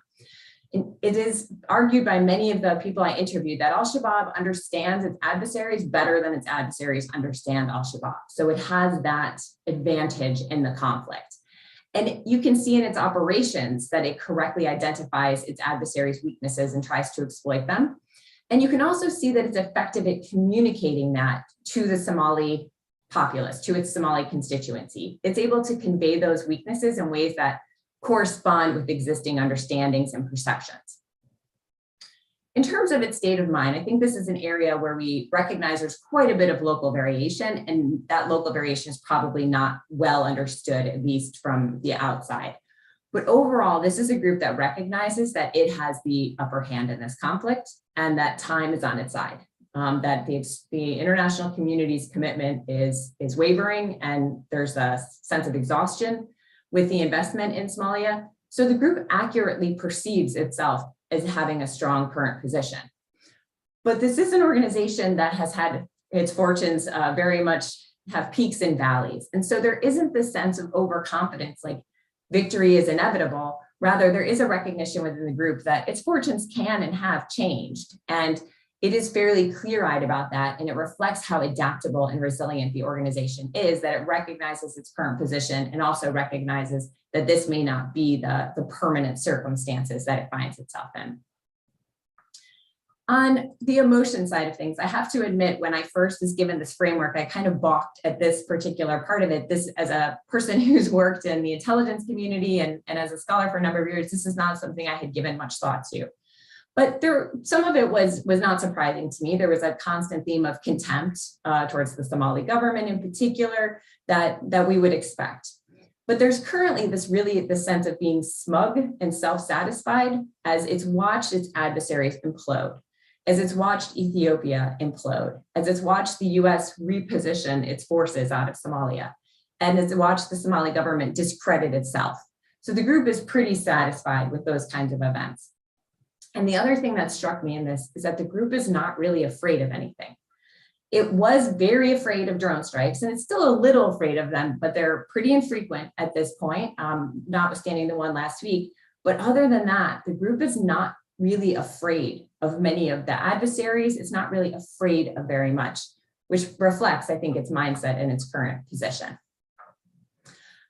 It is argued by many of the people I interviewed that al-Shabaab understands its adversaries better than its adversaries understand al-Shabaab. So it has that advantage in the conflict. And you can see in its operations that it correctly identifies its adversaries' weaknesses and tries to exploit them. And you can also see that it's effective at communicating that to the Somali populace, to its Somali constituency. It's able to convey those weaknesses in ways that correspond with existing understandings and perceptions. In terms of its state of mind, I think this is an area where we recognize there's quite a bit of local variation, and that local variation is probably not well understood, at least from the outside. But overall, this is a group that recognizes that it has the upper hand in this conflict and that time is on its side, that the international community's commitment is wavering and there's a sense of exhaustion with the investment in Somalia. So the group accurately perceives itself as having a strong current position. But this is an organization that has had its fortunes very much have peaks and valleys. And so there isn't this sense of overconfidence, like victory is inevitable. Rather, there is a recognition within the group that its fortunes can and have changed. And it is fairly clear-eyed about that. And it reflects how adaptable and resilient the organization is, that it recognizes its current position and also recognizes that this may not be the permanent circumstances that it finds itself in. On the emotion side of things, I have to admit, when I first was given this framework, I kind of balked at this particular part of it. This, as a person who's worked in the intelligence community and as a scholar for a number of years, this is not something I had given much thought to. But some of it was not surprising to me. There was a constant theme of contempt towards the Somali government in particular that we would expect. But there's currently this sense of being smug and self-satisfied as it's watched its adversaries implode, as it's watched Ethiopia implode, as it's watched the US reposition its forces out of Somalia, and as it watched the Somali government discredit itself. So the group is pretty satisfied with those kinds of events. And the other thing that struck me in this is that the group is not really afraid of anything. It was very afraid of drone strikes, and it's still a little afraid of them, but they're pretty infrequent at this point, notwithstanding the one last week. But other than that, the group is not really afraid of many of the adversaries. It's not really afraid of very much, which reflects, I think, its mindset and its current position.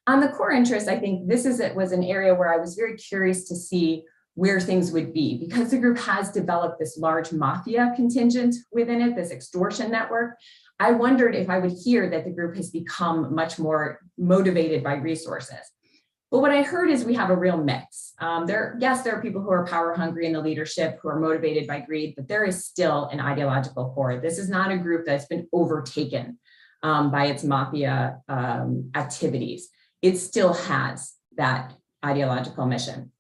On the core interest, I think was an area where I was very curious to see where things would be, because the group has developed this large mafia contingent within it, this extortion network. I wondered if I would hear that the group has become much more motivated by resources. But what I heard is we have a real mix. Yes, there are people who are power hungry in the leadership, who are motivated by greed, but there is still an ideological core. This is not a group that's been overtaken by its mafia activities. It still has that ideological mission.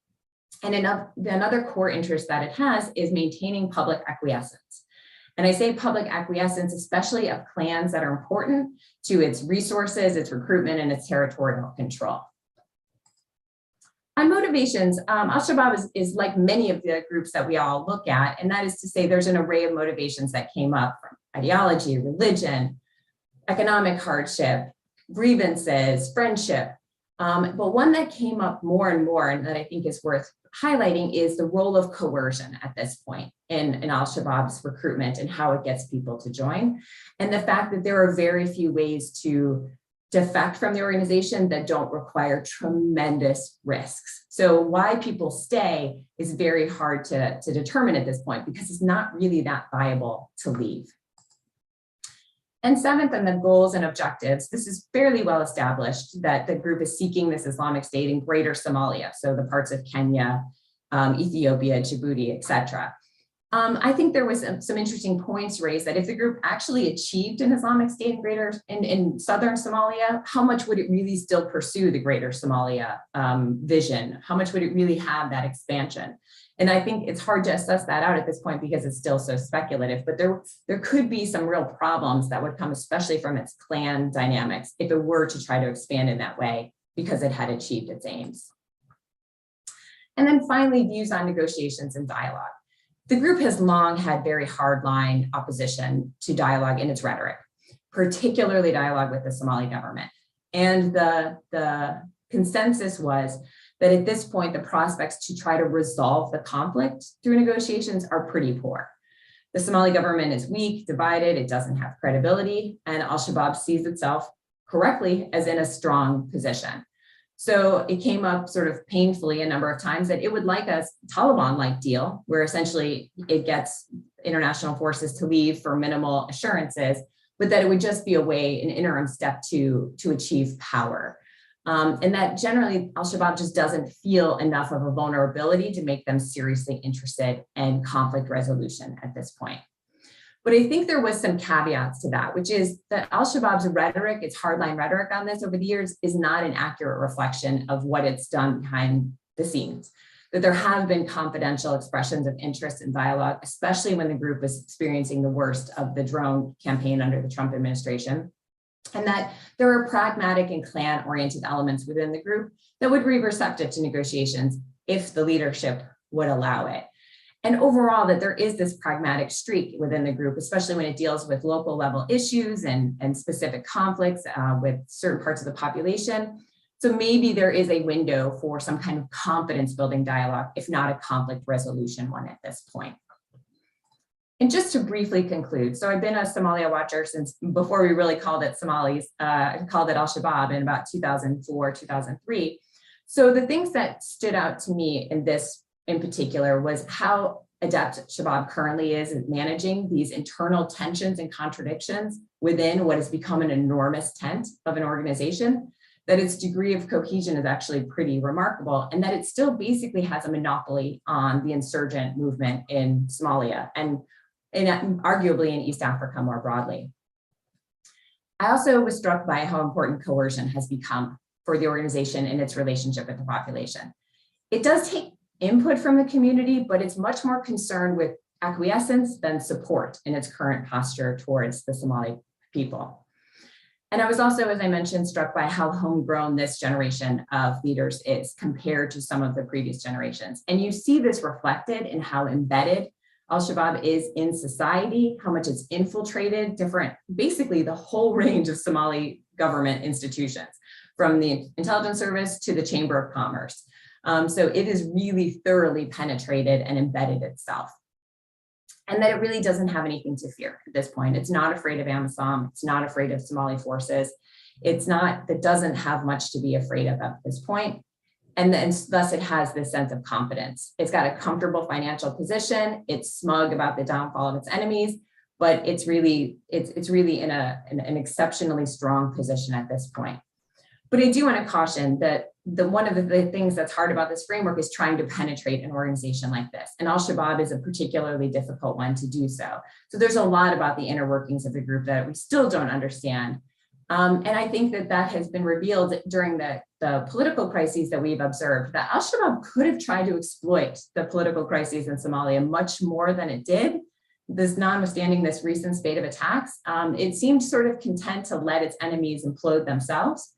And another core interest that it has is maintaining public acquiescence. And I say public acquiescence, especially of clans that are important to its resources, its recruitment, and its territorial control. On motivations, Al-Shabaab is like many of the groups that we all look at, and that is to say there's an array of motivations that came up from ideology, religion, economic hardship, grievances, friendship. But one that came up more and more, and that I think is worth highlighting, is the role of coercion at this point in Al-Shabaab's recruitment and how it gets people to join. And the fact that there are very few ways to defect from the organization that don't require tremendous risks. So why people stay is very hard to determine at this point, because it's not really that viable to leave. And seventh, on the goals and objectives, this is fairly well established that the group is seeking this Islamic State in Greater Somalia, so the parts of Kenya, Ethiopia, Djibouti, etc. I think there was some interesting points raised that if the group actually achieved an Islamic State in southern Somalia, how much would it really still pursue the Greater Somalia vision? How much would it really have that expansion? And I think it's hard to assess that out at this point because it's still so speculative, but there could be some real problems that would come, especially from its clan dynamics, if it were to try to expand in that way because it had achieved its aims. And then finally, views on negotiations and dialogue. The group has long had very hardline opposition to dialogue in its rhetoric, particularly dialogue with the Somali government. And the consensus was that at this point, the prospects to try to resolve the conflict through negotiations are pretty poor. The Somali government is weak, divided, it doesn't have credibility, and Al-Shabaab sees itself correctly as in a strong position. So it came up sort of painfully a number of times that it would like a Taliban-like deal, where essentially it gets international forces to leave for minimal assurances, but that it would just be a way, an interim step to achieve power. And that generally Al-Shabaab just doesn't feel enough of a vulnerability to make them seriously interested in conflict resolution at this point. But I think there was some caveats to that, which is that al-Shabaab's rhetoric, its hardline rhetoric on this over the years, is not an accurate reflection of what it's done behind the scenes. That there have been confidential expressions of interest in dialogue, especially when the group was experiencing the worst of the drone campaign under the Trump administration. And that there are pragmatic and clan-oriented elements within the group that would be receptive to negotiations if the leadership would allow it. And overall, that there is this pragmatic streak within the group, especially when it deals with local level issues and specific conflicts with certain parts of the population. So maybe there is a window for some kind of confidence building dialogue, if not a conflict resolution one at this point. And just to briefly conclude, so I've been a Somalia watcher since before we really called it Somalis, called it al-Shabaab in about 2004, 2003. So the things that stood out to me in this in particular was how adept Shabaab currently is at managing these internal tensions and contradictions within what has become an enormous tent of an organization, that its degree of cohesion is actually pretty remarkable, and that it still basically has a monopoly on the insurgent movement in Somalia and arguably in East Africa more broadly. I also was struck by how important coercion has become for the organization in its relationship with the population. It does take input from the community, but it's much more concerned with acquiescence than support in its current posture towards the Somali people. And I was also, as I mentioned, struck by how homegrown this generation of leaders is compared to some of the previous generations. And you see this reflected in how embedded al-Shabaab is in society, how much it's infiltrated basically the whole range of Somali government institutions, from the intelligence service to the Chamber of Commerce. So it is really thoroughly penetrated and embedded itself. And that it really doesn't have anything to fear at this point. It's not afraid of AMISOM. It's not afraid of Somali forces. It doesn't have much to be afraid of at this point. And thus it has this sense of confidence. It's got a comfortable financial position. It's smug about the downfall of its enemies, but it's really in an exceptionally strong position at this point. But I do want to caution that one of the things that's hard about this framework is trying to penetrate an organization like this. And al-Shabaab is a particularly difficult one to do so. So there's a lot about the inner workings of the group that we still don't understand. And I think that has been revealed during the political crises that we've observed, that al-Shabaab could have tried to exploit the political crises in Somalia much more than it did. This notwithstanding this recent spate of attacks, it seemed sort of content to let its enemies implode themselves.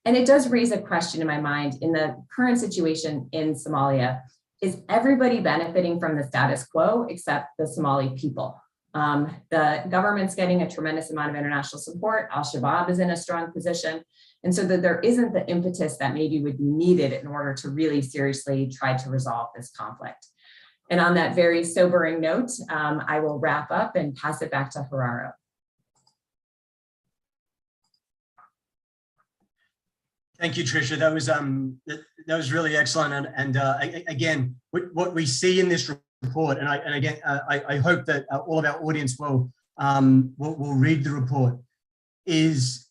And it does raise a question in my mind in the current situation in Somalia: is everybody benefiting from the status quo except the Somali people? The government's getting a tremendous amount of international support. Al-Shabaab is in a strong position. And so that there isn't the impetus that maybe would be needed in order to really seriously try to resolve this conflict. And on that very sobering note, I will wrap up and pass it back to Gerardo. Thank you, Tricia. That was really excellent. And again, what we see in this report, and I hope that all of our audience will read the report, is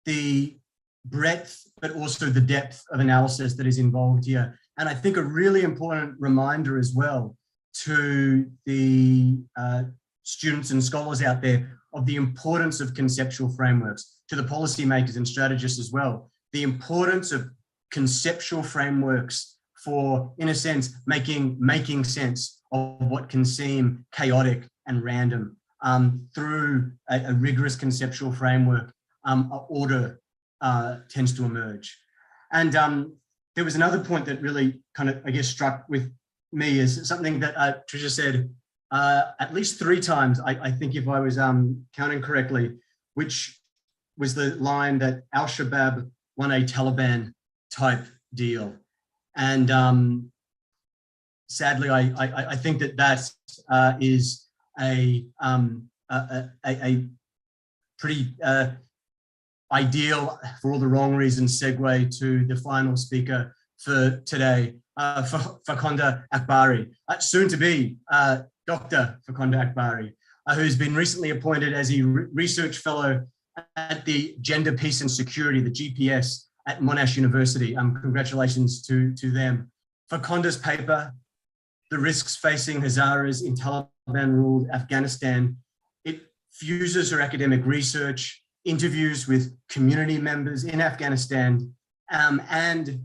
the breadth, but also the depth of analysis that is involved here. And I think a really important reminder as well to the students and scholars out there of the importance of conceptual frameworks, to the policymakers and strategists as well, the importance of conceptual frameworks for, in a sense, making sense of what can seem chaotic and random. Through a rigorous conceptual framework, order tends to emerge. And there was another point that really kind of, I guess, struck with me, is something that Tricia said at least 3 times, I think, if I was counting correctly, which was the line that al-Shabaab won a Taliban type deal. And sadly, I think that is a pretty ideal, for all the wrong reasons, segue to the final speaker for today, Fakonda Akbari, soon to be Dr. Fakonda Akbari, who's been recently appointed as a research fellow at the Gender, Peace and Security, the GPS, at Monash University. Congratulations to them. Fakonda's paper, The Risks Facing Hazaris in Taliban-Ruled Afghanistan, fuses her academic research, interviews with community members in Afghanistan, and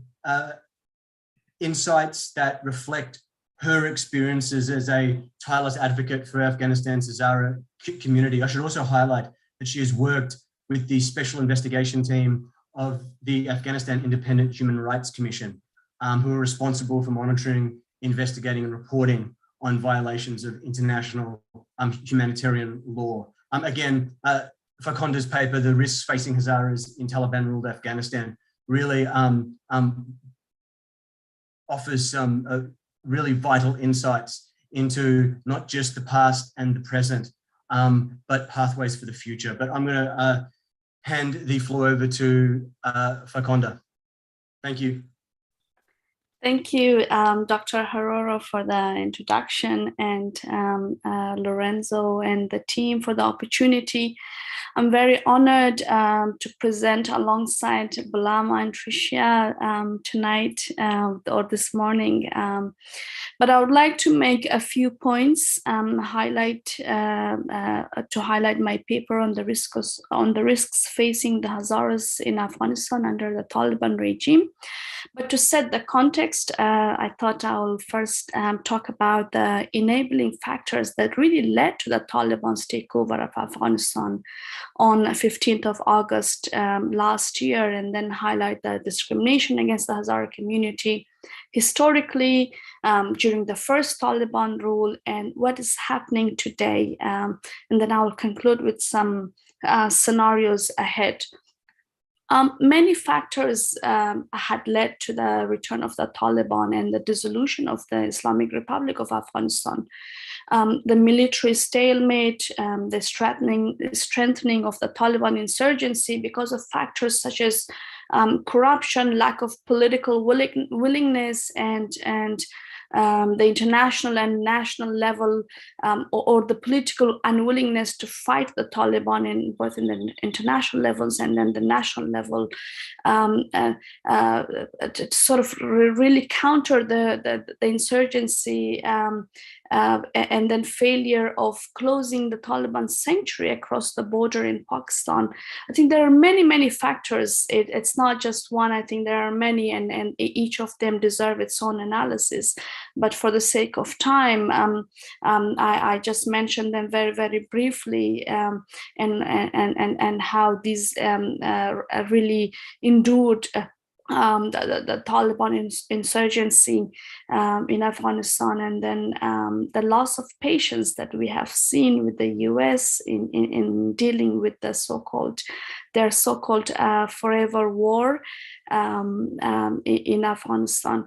insights that reflect her experiences as a tireless advocate for Afghanistan's Hazara community. I should also highlight that she has worked with the Special Investigation Team of the Afghanistan Independent Human Rights Commission, who are responsible for monitoring, investigating, and reporting on violations of international humanitarian law. Again, Fakonda's paper, The Risks Facing Hazaras in Taliban-Ruled Afghanistan, really offers some really vital insights into not just the past and the present, but pathways for the future. But I'm going to hand the floor over to Fakonda. Thank you. Thank you, Dr. Haroro, for the introduction, and Lorenzo and the team for the opportunity. I'm very honored to present alongside Balama and Tricia tonight or this morning. But I would like to make a few points, to highlight my paper on the risks facing the Hazaras in Afghanistan under the Taliban regime. But to set the context, I thought I will first talk about the enabling factors that really led to the Taliban's takeover of Afghanistan on 15th of August last year, and then highlight the discrimination against the Hazara community historically during the first Taliban rule and what is happening today. And then I will conclude with some scenarios ahead. Many factors had led to the return of the Taliban and the dissolution of the Islamic Republic of Afghanistan. The military stalemate, the strengthening of the Taliban insurgency because of factors such as corruption, lack of political willingness, and the international and national level, or the political unwillingness to fight the Taliban in both in the international levels and then the national level, to sort of really counter the insurgency, and then failure of closing the Taliban sanctuary across the border in Pakistan. I think there are many factors. It's not just one. I think there are many, and each of them deserve its own analysis. But for the sake of time, I just mentioned them very briefly, and how these really endured the Taliban insurgency in Afghanistan, and then the loss of patience that we have seen with the US in dealing with the their so-called forever war in Afghanistan.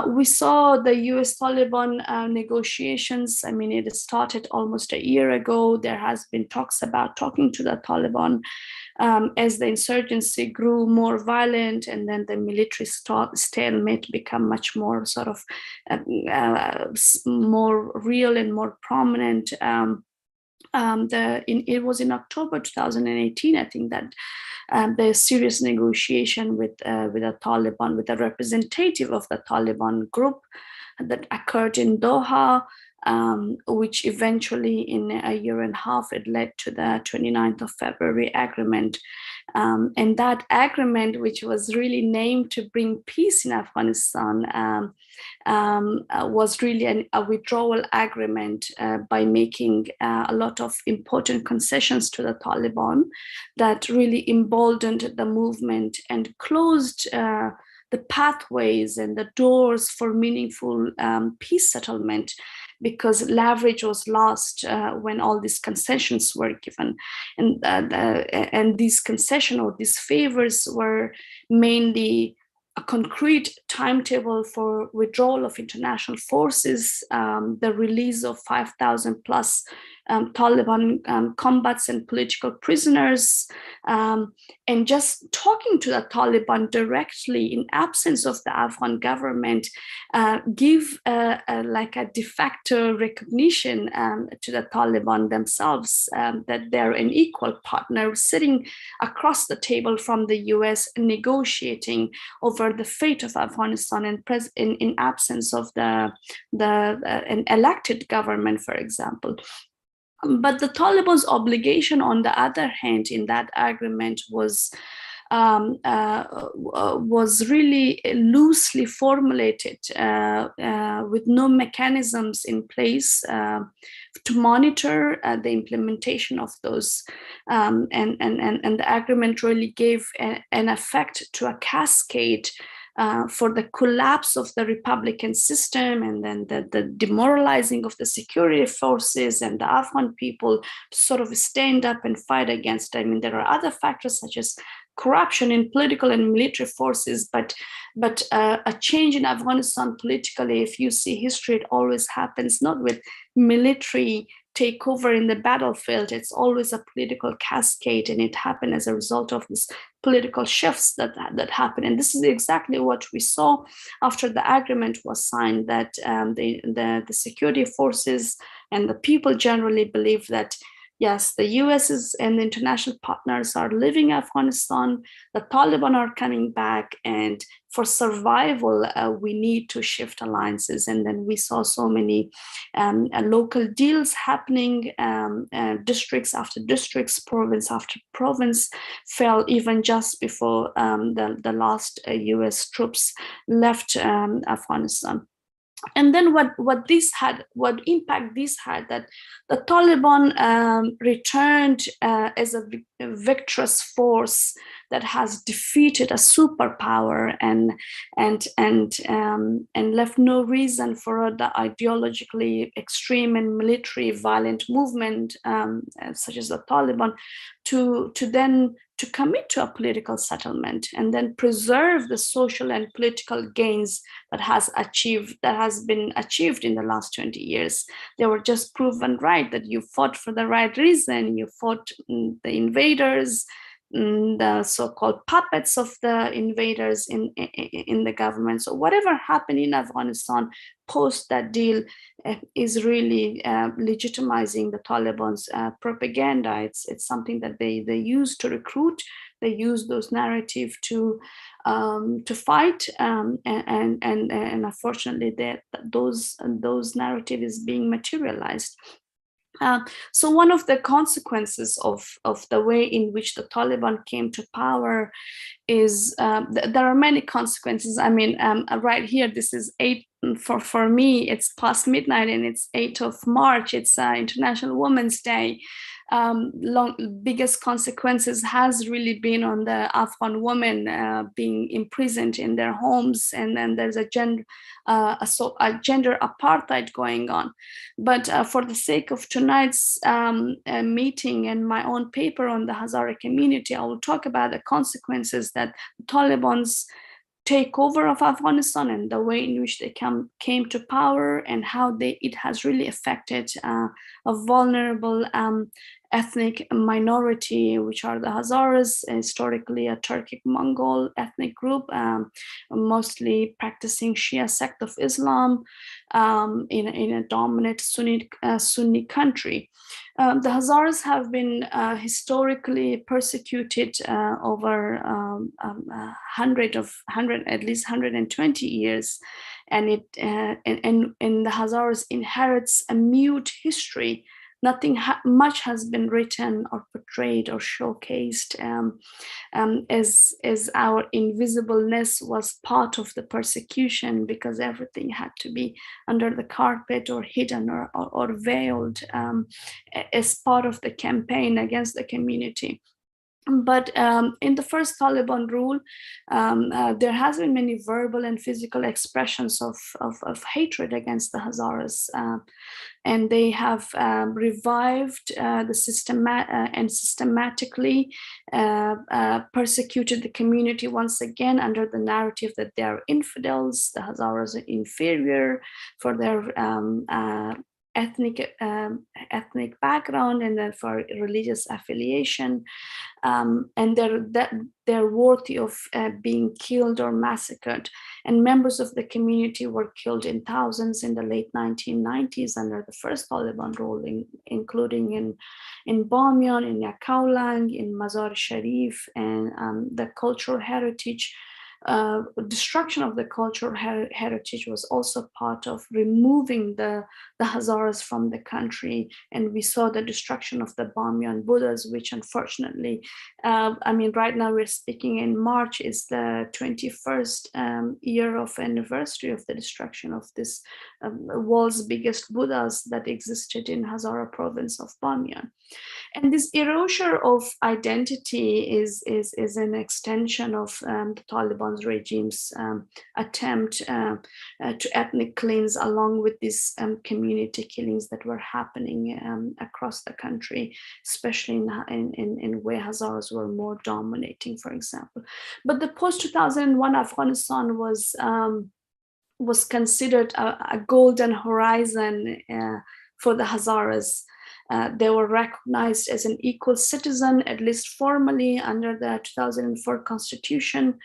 We saw the US Taliban negotiations. I mean, it started almost a year ago. There has been talks about talking to the Taliban. As the insurgency grew more violent, and then the military stalemate become much more sort of more real and more prominent. It was in October 2018, I think, that the serious negotiation with the Taliban, with a representative of the Taliban group, that occurred in Doha, which eventually in a year and a half, it led to the 29th of February agreement. And that agreement, which was really named to bring peace in Afghanistan, was really a withdrawal agreement by making a lot of important concessions to the Taliban that really emboldened the movement and closed the pathways and the doors for meaningful peace settlement, because leverage was lost when all these concessions were given. And these concessions or these favors were mainly a concrete timetable for withdrawal of international forces, the release of 5,000 plus Taliban combats and political prisoners, and just talking to the Taliban directly in absence of the Afghan government, give like a de facto recognition to the Taliban themselves that they're an equal partner sitting across the table from the US, negotiating over the fate of Afghanistan in absence of an elected government, for example. But the Taliban's obligation, on the other hand, in that agreement was really loosely formulated, with no mechanisms in place to monitor the implementation of those. And the agreement really gave an effect to a cascade for the collapse of the Republican system, and then the demoralizing of the security forces and the Afghan people to sort of stand up and fight against. I mean, there are other factors such as corruption in political and military forces, but a change in Afghanistan politically, if you see history, it always happens not with military takeover in the battlefield. It's always a political cascade, and it happened as a result of these political shifts that happen. And this is exactly what we saw after the agreement was signed, that the security forces and the people generally believe that yes, the US and the international partners are leaving Afghanistan, the Taliban are coming back, and for survival, we need to shift alliances. And then we saw so many local deals happening, districts after districts, province after province fell even just before the last US troops left Afghanistan. And then what impact this had, that the Taliban returned as a victorious force that has defeated a superpower and left no reason for the ideologically extreme and military violent movement such as the Taliban to commit to a political settlement and then preserve the social and political gains that has been achieved in the last 20 years. They were just proven right, that you fought for the right reason. You fought the invaders, the so-called puppets of the invaders in the government. So whatever happened in Afghanistan post that deal is really legitimizing the Taliban's propaganda. It's something that they use to recruit. They use those narratives to fight, and unfortunately, those narrative is being materialized. So one of the consequences of the way in which the Taliban came to power is there are many consequences. I mean, right here, this is for me, it's past midnight and it's 8th of March. It's International Women's Day. Biggest consequences has really been on the Afghan women being imprisoned in their homes, and then there's a gender apartheid going on. But for the sake of tonight's meeting and my own paper on the Hazara community, I will talk about the consequences that the Taliban's takeover of Afghanistan and the way in which they came to power, and how it has really affected a vulnerable ethnic minority, which are the Hazaris, historically a Turkic-Mongol ethnic group, mostly practicing Shia sect of Islam in a dominant Sunni country. The Hazaris have been historically persecuted over at least 120 years, and the Hazaris inherits a mute history. Nothing much has been written or portrayed or showcased, as our invisibleness was part of the persecution, because everything had to be under the carpet or hidden or veiled as part of the campaign against the community. But in the first Taliban rule, there has been many verbal and physical expressions of hatred against the Hazaris, and they have revived the systematically persecuted the community once again under the narrative that they are infidels, the Hazaras are inferior for their ethnic background and then for religious affiliation, and they're worthy of being killed or massacred. And members of the community were killed in thousands in the late 1990s under the first Taliban rule, including in Bamyan, in Yakaulang, in Mazar Sharif, and the cultural heritage. Destruction of the cultural heritage was also part of removing the the Hazaras from the country. And we saw the destruction of the Bamyan Buddhas, which unfortunately, I mean, right now we're speaking in March, is the 21st year of anniversary of the destruction of this world's biggest Buddhas that existed in Hazara province of Bamyan. And this erosion of identity is an extension of the Taliban's regime's attempt to ethnic cleanse, along with these community killings that were happening across the country, especially in where Hazaras were more dominating, for example. But the post-2001 Afghanistan was considered a golden horizon for the Hazaras. They were recognized as an equal citizen, at least formally, under the 2004 constitution.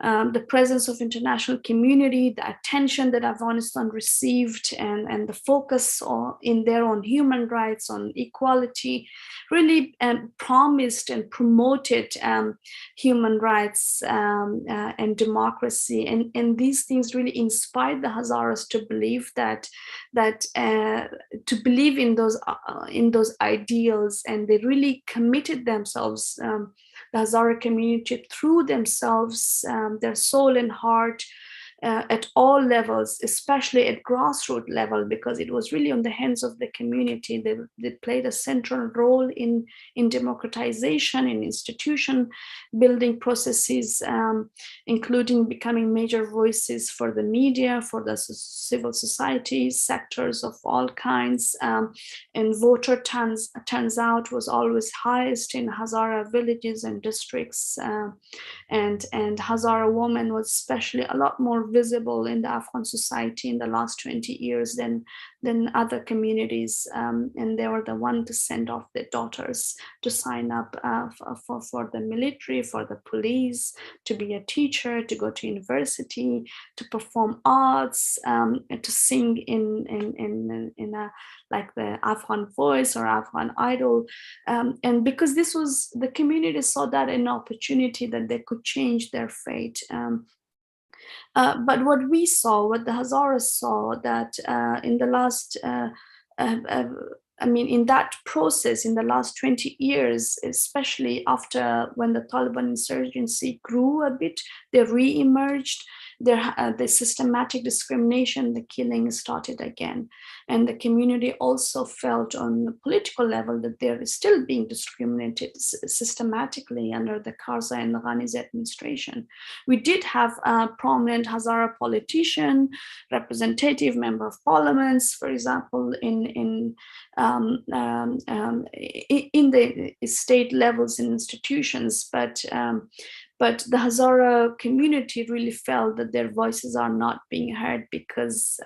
The presence of international community, the attention that Afghanistan received, and the focus in there on human rights, on equality, really promised and promoted human rights and democracy. And these things really inspired the Hazaras to believe to believe in those ideals, and they really committed themselves. The Hazara community threw themselves, their soul and heart, at all levels, especially at grassroots level, because it was really on the hands of the community. They played a central role in democratization, in institution building processes, including becoming major voices for the media, for the civil society sectors of all kinds. And voter turnout was always highest in Hazara villages and districts. And Hazara women was especially a lot more visible in the Afghan society in the last 20 years than other communities, and they were the one to send off their daughters to sign up for the military, for the police, to be a teacher, to go to university, to perform arts, to sing in a like the Afghan Voice or Afghan Idol, and because this was, the community saw that an opportunity that they could change their fate. But what the Hazaras saw, that in the last, in that process, in the last 20 years, especially after when the Taliban insurgency grew a bit, they re-emerged. The systematic discrimination, the killing started again. And the community also felt on the political level that they're still being discriminated systematically under the Karzai and the Ghani's administration. We did have a prominent Hazara politician, representative, member of parliaments, for example, in the state levels and institutions, but the Hazara community really felt that their voices are not being heard because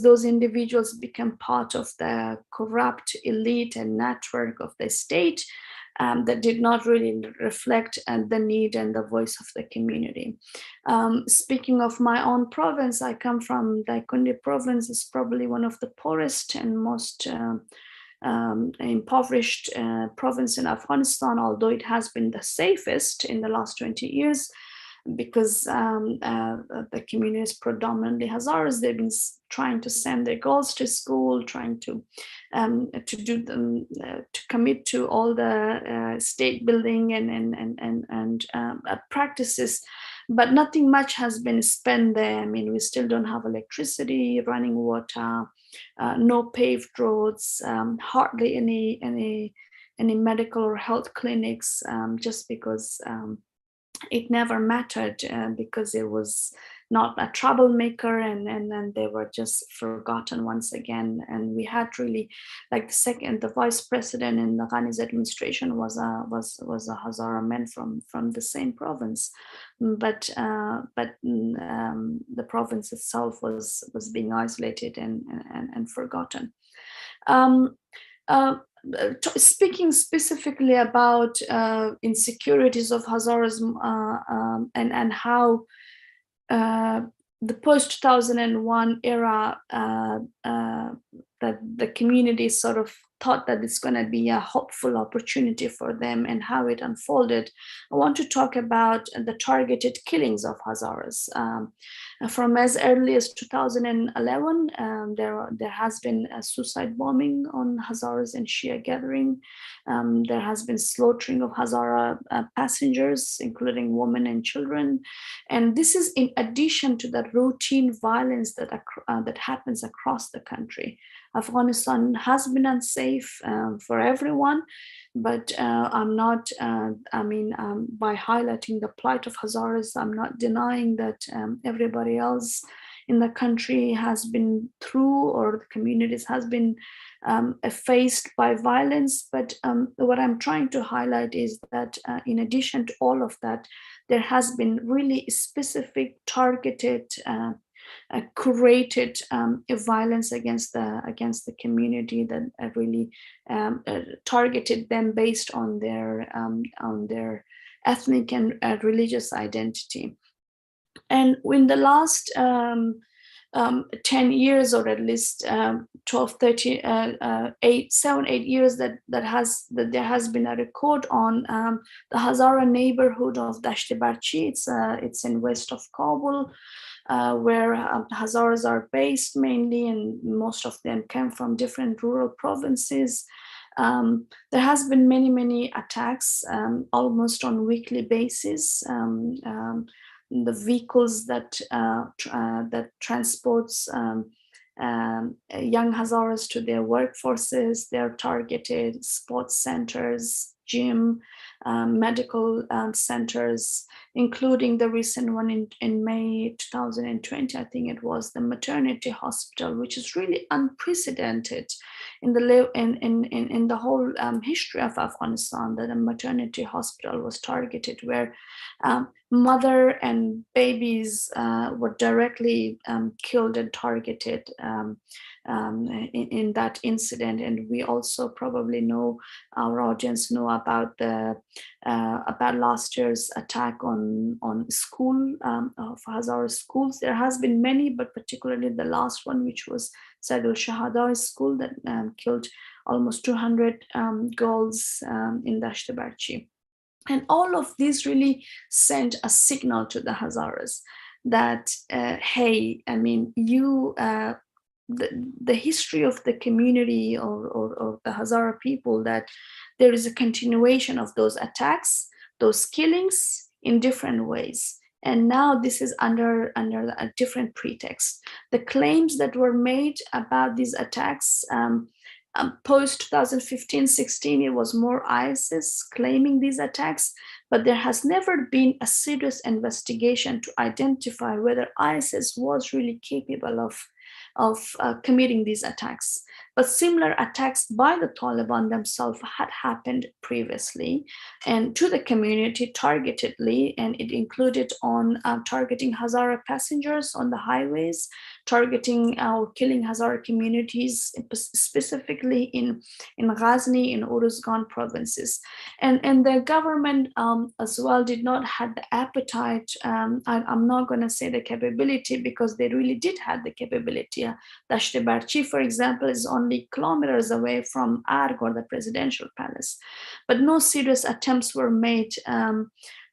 those individuals become part of the corrupt elite and network of the state that did not really reflect the need and the voice of the community. Speaking of my own province, I come from Daikundi province. It's probably one of the poorest and most impoverished province in Afghanistan, although it has been the safest in the last 20 years because the community is predominantly Hazaras. They've been trying to send their girls to school, trying to commit to all the state building and practices, but nothing much has been spent there. I mean, we still don't have electricity, running water, no paved roads, hardly any medical or health clinics, just because it never mattered, because it was not a troublemaker, and they were just forgotten once again. And we had really, like the vice president in the Ghani's administration was a Hazara man from the same province, but the province itself was being isolated and forgotten. Speaking specifically about insecurities of Hazaras and how the post-2001 era that the community sort of thought that it's going to be a hopeful opportunity for them and how it unfolded, I want to talk about the targeted killings of Hazaras. From as early as 2011, there has been a suicide bombing on Hazaras and Shia gathering. There has been slaughtering of Hazara passengers, including women and children. And this is in addition to the routine violence that happens across the country. Afghanistan has been unsafe for everyone, but I'm not, by highlighting the plight of Hazaras, I'm not denying that everybody else in the country has been through, or the communities has been faced by violence. But what I'm trying to highlight is that in addition to all of that, there has been really specific, targeted, curated violence against the community that really targeted them based on their ethnic and religious identity. And in the last 10 years, or at least 12, 13, 7, 8 years, that there has been a record on the Hazara neighborhood of Dasht-e-Barchi. It's in west of Kabul, where Hazaras are based mainly, and most of them came from different rural provinces. There has been many attacks, almost on weekly basis. The vehicles that transports young Hazaras to their workforces, they're targeted. Sports centers, gym, medical centers, including the recent one in May 2020, I think it was, the maternity hospital, which is really unprecedented in the whole history of Afghanistan, that a maternity hospital was targeted, where mother and babies were directly killed and targeted in that incident. And we also probably know, our audience know about last year's attack on school, of Hazara schools. There has been many, but particularly the last one, which was Sadul Shahada school, that killed almost 200 girls in Dasht-e-Barchi. And all of these really sent a signal to the Hazaras that, hey, I mean, you, the history of the community or the Hazara people, that there is a continuation of those attacks, those killings in different ways. And now this is under a different pretext. The claims that were made about these attacks, post 2015-16, it was more ISIS claiming these attacks, but there has never been a serious investigation to identify whether ISIS was really capable of committing these attacks. But similar attacks by the Taliban themselves had happened previously, and to the community targetedly, and it included on targeting Hazara passengers on the highways, targeting or killing Hazara communities, specifically in Ghazni, in Uruzgan provinces. And the government as well did not have the appetite, I'm not going to say the capability, because they really did have the capability. Dasht-e-Barchi, for example, is only kilometers away from Arg, or the presidential palace. But no serious attempts were made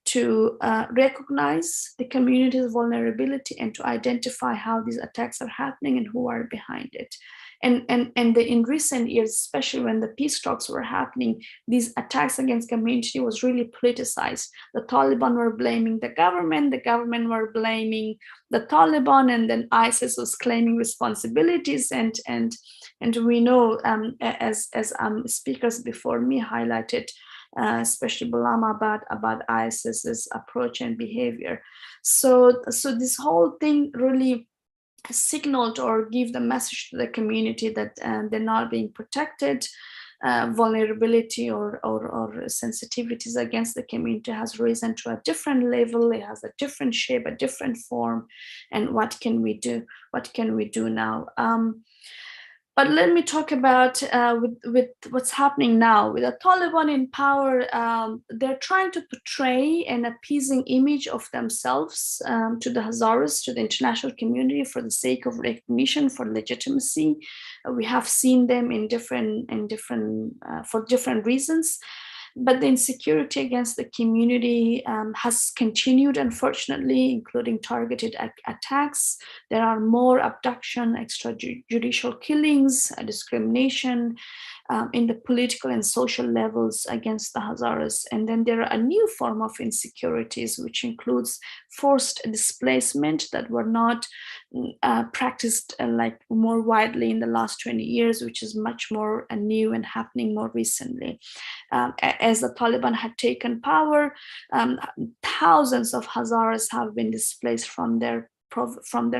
to recognize the community's vulnerability and to identify how these attacks are happening and who are behind it. And in recent years, especially when the peace talks were happening, these attacks against community was really politicized. The Taliban were blaming the government were blaming the Taliban, and then ISIS was claiming responsibilities. And we know, as speakers before me highlighted, especially Bulama, about ISIS's approach and behavior. So this whole thing really signaled or give the message to the community that they're not being protected. Vulnerability or sensitivities against the community has risen to a different level. It has a different shape, a different form. And what can we do? What can we do now? But let me talk about with what's happening now. With the Taliban in power, they're trying to portray an appeasing image of themselves to the Hazaris, to the international community, for the sake of recognition, for legitimacy. We have seen them for different reasons. But the insecurity against the community has continued, unfortunately, including targeted attacks. There are more abduction, extrajudicial killings, discrimination in the political and social levels against the Hazaras. And then there are a new form of insecurities, which includes forced displacement that were not practiced like more widely in the last 20 years, which is much more new and happening more recently. As the Taliban had taken power, thousands of Hazaras have been displaced from their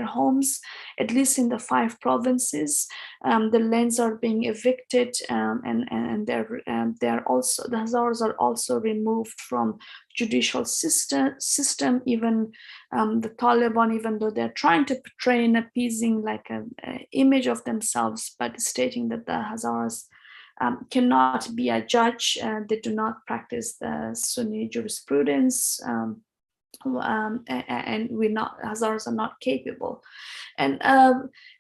homes, at least in the 5 provinces. The lands are being evicted, and they're also, the Hazaras are also removed from judicial system. Even the Taliban, even though they're trying to portray an appeasing like an image of themselves, but stating that the Hazaras cannot be a judge. They do not practice the Sunni jurisprudence, and Hazaras are not capable. And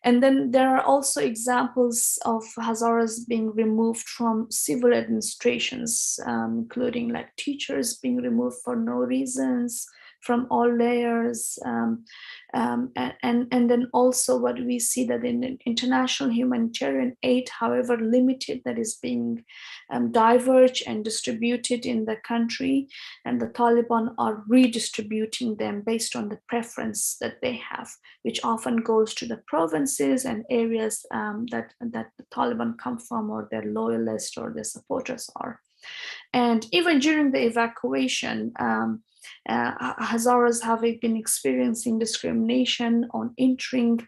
then there are also examples of Hazaras being removed from civil administrations, including like teachers being removed for no reasons from all layers, and then also what we see that in international humanitarian aid, however limited, that is being diverged and distributed in the country, and the Taliban are redistributing them based on the preference that they have, which often goes to the provinces and areas that the Taliban come from, or their loyalists or their supporters are. And even during the evacuation, Hazaras have been experiencing discrimination on entering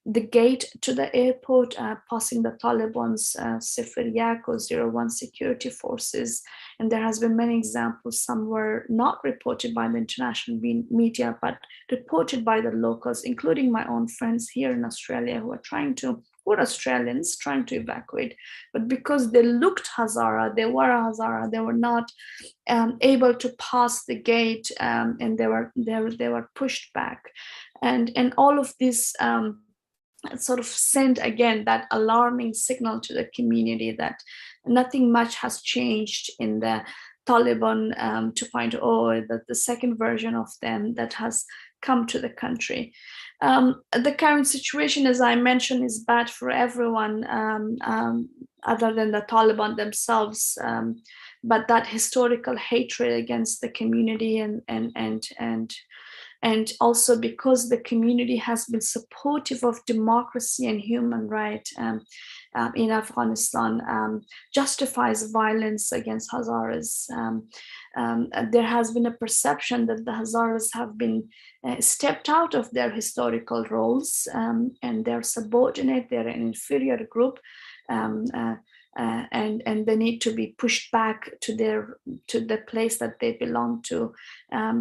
the gate to the airport, passing the Taliban's Sifir or 01 security forces. And there has been many examples. Some were not reported by the international media, but reported by the locals, including my own friends here in Australia who are Australians trying to evacuate. But because they looked Hazara, they were a Hazara, they were not able to pass the gate, and they were pushed back. And all of this sort of sent again that alarming signal to the community that nothing much has changed in the Taliban 2.0, that the second version of them that has come to the country. The current situation, as I mentioned, is bad for everyone other than the Taliban themselves, but that historical hatred against the community and also because the community has been supportive of democracy and human rights in Afghanistan, justifies violence against Hazaras. There has been a perception that the Hazaras have been stepped out of their historical roles, and they're subordinate, they're an inferior group, and they need to be pushed back to the place that they belong to,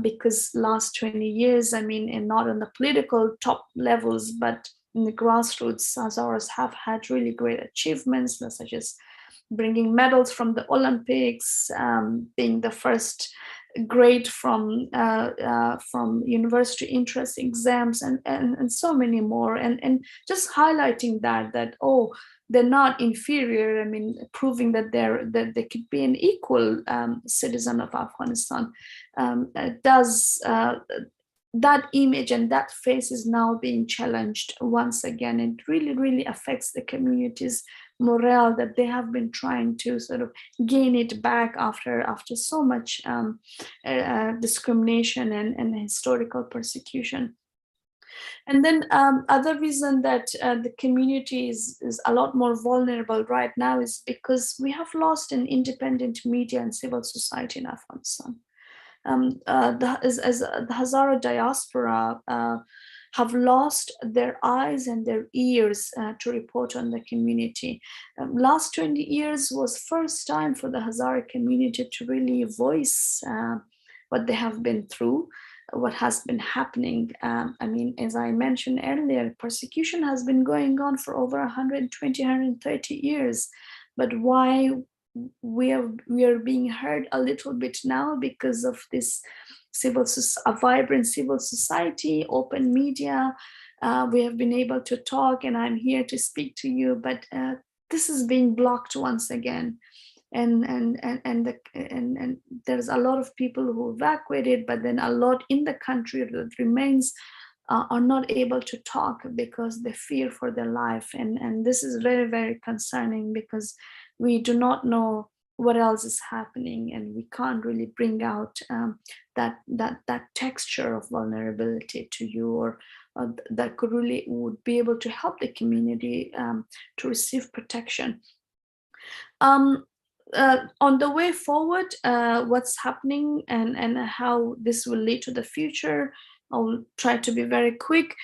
because last 20 years, I mean, and not on the political top levels, but in the grassroots, Hazaras have had really great achievements, such as bringing medals from the Olympics, being the first grade from university entrance exams, and so many more, and just highlighting that they're not inferior. I mean, proving that they could be an equal citizen of Afghanistan. That image and that face is now being challenged once again. It really, really affects the community's morale, that they have been trying to sort of gain it back after so much discrimination and historical persecution. And then other reason that the community is a lot more vulnerable right now is because we have lost an independent media and civil society in Afghanistan. The Hazara diaspora have lost their eyes and their ears to report on the community. Last 20 years was first time for the Hazara community to really voice what they have been through. what has been happening. I mean, as I mentioned earlier, persecution has been going on for over 120, 130 years. But why we are being heard a little bit now? Because of this a vibrant civil society, open media. We have been able to talk, and I'm here to speak to you, but this is being blocked once again. And there's a lot of people who evacuated, but then a lot in the country that remains are not able to talk because they fear for their life. And this is very, very concerning, because we do not know what else is happening, and we can't really bring out that texture of vulnerability to you, or that would be able to help the community to receive protection. On the way forward, what's happening and how this will lead to the future, I'll try to be very quick.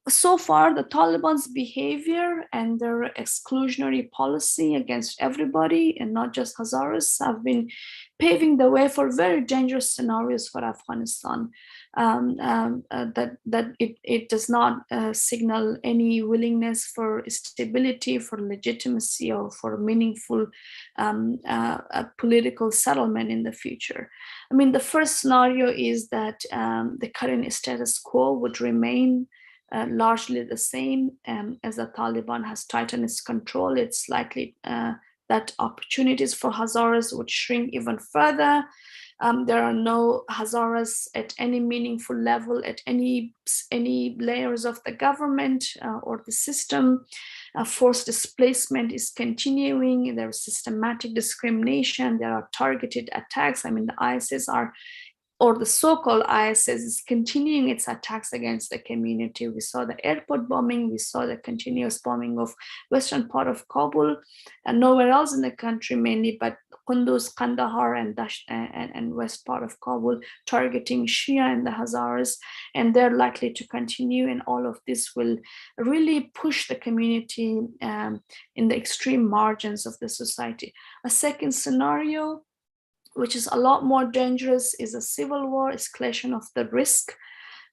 So far, the Taliban's behavior and their exclusionary policy against everybody, and not just Hazaris, have been paving the way for very dangerous scenarios for Afghanistan. That it does not signal any willingness for stability, for legitimacy, or for meaningful political settlement in the future. I mean, the first scenario is that the current status quo would remain largely the same. As the Taliban has tightened its control, it's likely that opportunities for Hazaras would shrink even further. There are no Hazaras at any meaningful level, at any layers of the government or the system. Forced displacement is continuing. There is systematic discrimination. There are targeted attacks. I mean, the ISIS or the so-called ISIS is continuing its attacks against the community. We saw the airport bombing. We saw the continuous bombing of western part of Kabul, and nowhere else in the country, mainly, but Kunduz, Kandahar, and west part of Kabul, targeting Shia and the Hazaras, and they're likely to continue. And all of this will really push the community in the extreme margins of the society. A second scenario, which is a lot more dangerous, is a civil war, escalation of the risk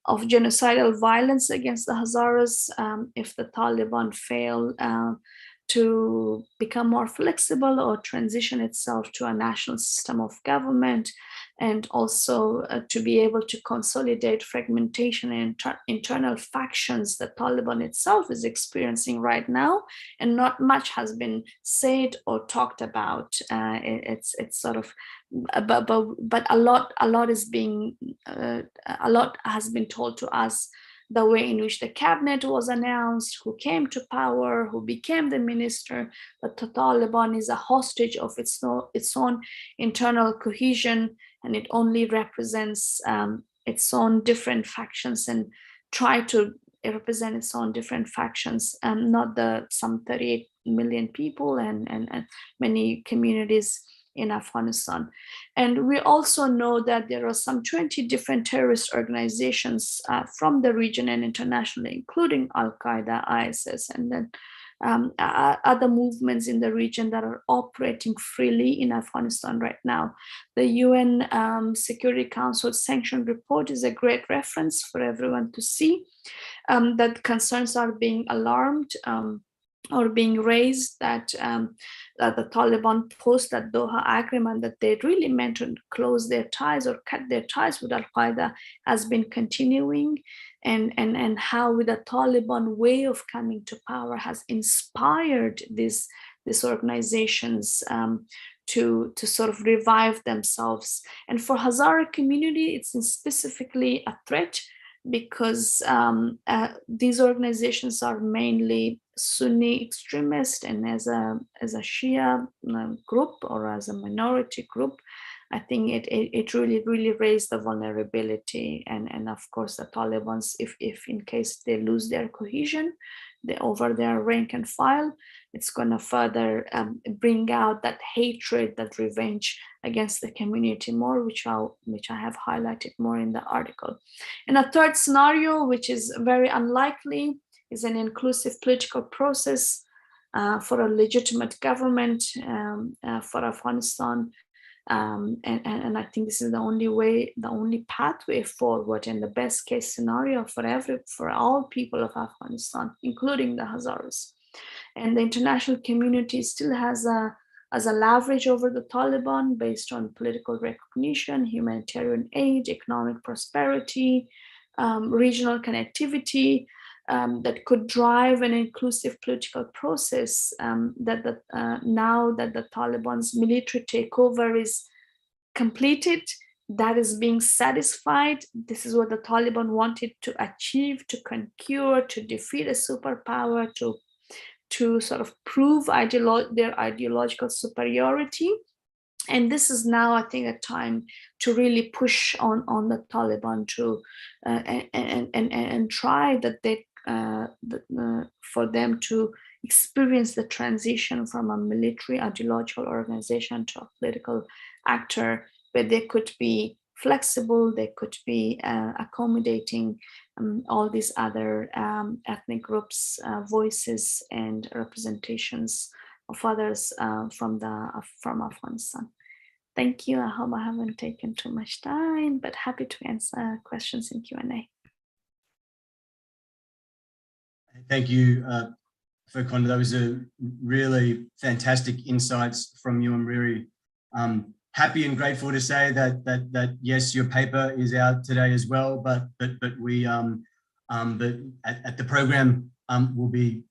of genocidal violence against the Hazaras if the Taliban fail to become more flexible or transition itself to a national system of government, and also to be able to consolidate fragmentation and internal factions that Taliban itself is experiencing right now, and not much has been said or talked about. It's sort of, but a lot has been told to us. The way in which the cabinet was announced, who came to power, who became the minister, that the Taliban is a hostage of its own internal cohesion, and it only represents its own different factions and try to represent its own different factions, not the some 38 million people and many communities in Afghanistan. And we also know that there are some 20 different terrorist organizations from the region and internationally, including Al-Qaeda, ISIS, and then other movements in the region that are operating freely in Afghanistan right now. The UN Security Council sanction report is a great reference for everyone to see, that concerns are being alarmed or being raised, that the Taliban post that Doha agreement that they really meant to close their ties or cut their ties with Al-Qaeda has been continuing, and how with the Taliban way of coming to power has inspired these organizations to sort of revive themselves. And for Hazara community, it's specifically a threat, because these organizations are mainly Sunni extremist, and as a Shia group or as a minority group, I think it really raised the vulnerability, and of course the Taliban, if in case they lose their cohesion, over their rank and file, it's going to further bring out that hatred, that revenge against the community more, which I have highlighted more in the article. And a third scenario, which is very unlikely, is an inclusive political process for a legitimate government for Afghanistan, And I think this is the only way, the only pathway forward, and the best case scenario for all people of Afghanistan, including the Hazaris. And the international community still has a leverage over the Taliban based on political recognition, humanitarian aid, economic prosperity, regional connectivity, that could drive an inclusive political process, now that the Taliban's military takeover is completed, that is being satisfied. This is what the Taliban wanted to achieve, to conquer, to defeat a superpower, to sort of prove their ideological superiority. And this is now, I think, a time to really push on the Taliban to and try that they for them to experience the transition from a military ideological organization to a political actor, where they could be flexible, they could be accommodating all these other ethnic groups, voices and representations of others from Afghanistan. Thank you. I hope I haven't taken too much time, but happy to answer questions in Q&A. Thank you, Furqan. Those are really fantastic insights from you. I'm really happy and grateful to say that yes, your paper is out today as well. But we but at the program we'll be